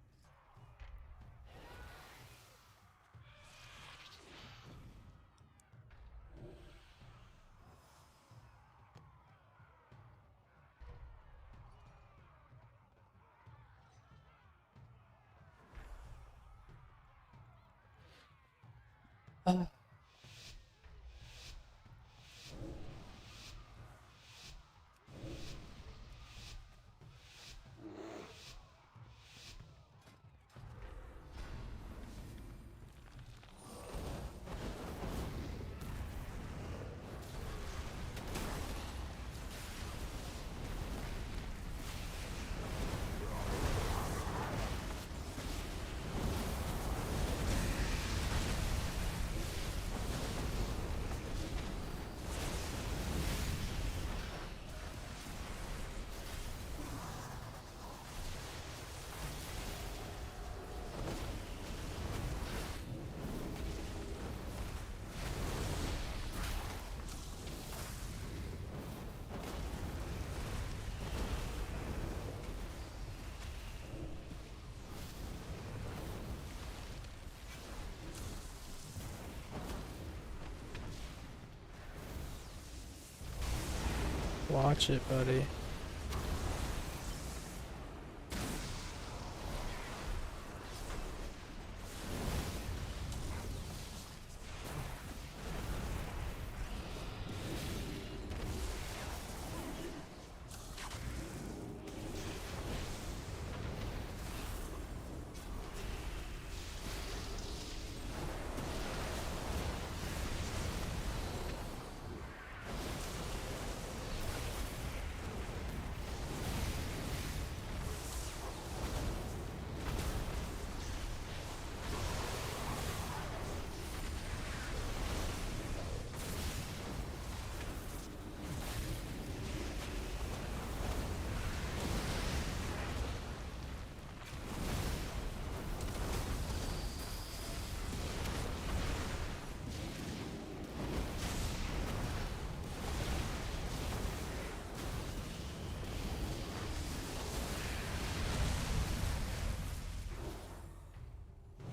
Watch it, buddy.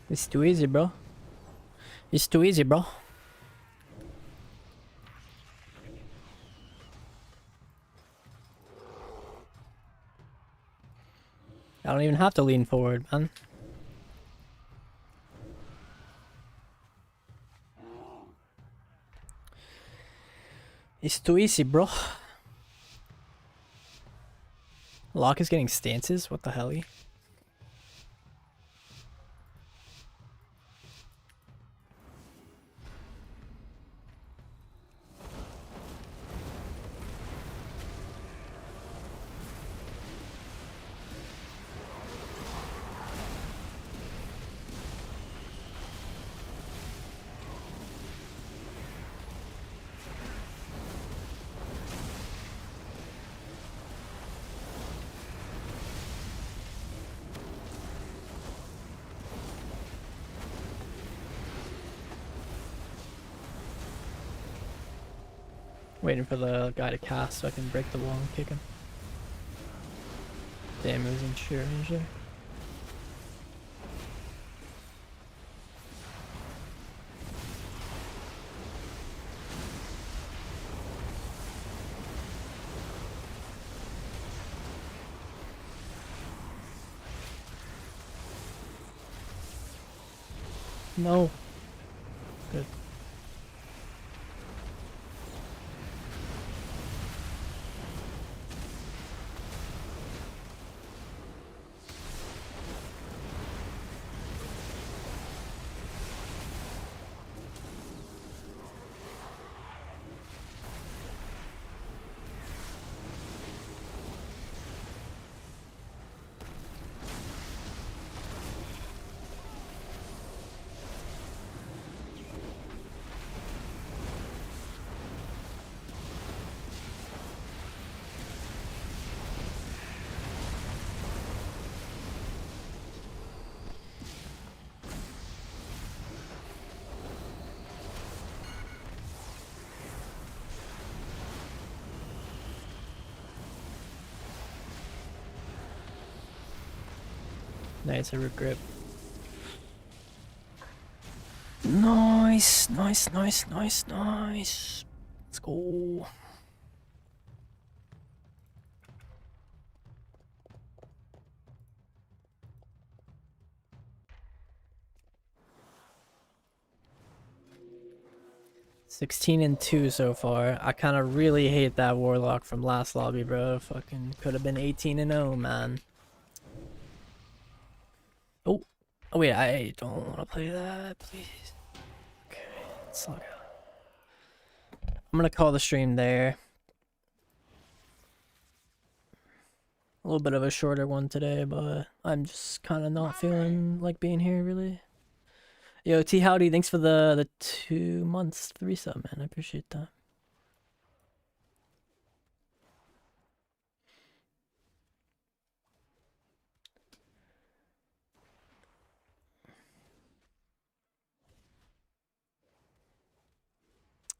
It's too easy, bro. It's too easy, bro. I don't even have to lean forward, man. It's too easy, bro. Locke is getting stances? What the hell? Waiting for the guy to cast so I can break the wall and kick him. Damn, it was in sheer range there. No. Good. Nice, a root grip. Nice, nice, nice, nice, nice. Let's go. $16-2 so far. I kind of really hate that warlock from last lobby, bro. Fucking could have been 18-0, man. Oh, oh wait, I don't want to play that, please. Okay, let's log out. I'm gonna call the stream there. A little bit of a shorter one today, but I'm just kind of not feeling like being here, really. Yo, T Howdy, thanks for the 2 months resub, man. I appreciate that.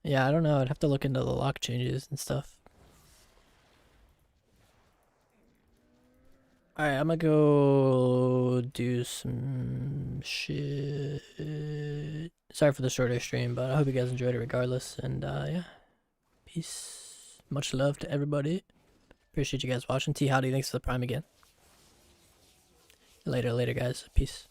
Yeah, I don't know. I'd have to look into the lock changes and stuff. Alright, I'm gonna go do some shit. Sorry for the shorter stream, but I hope you guys enjoyed it regardless. And yeah, peace. Much love to everybody. Appreciate you guys watching. T, how do you thanks for the prime again? Later, guys. Peace.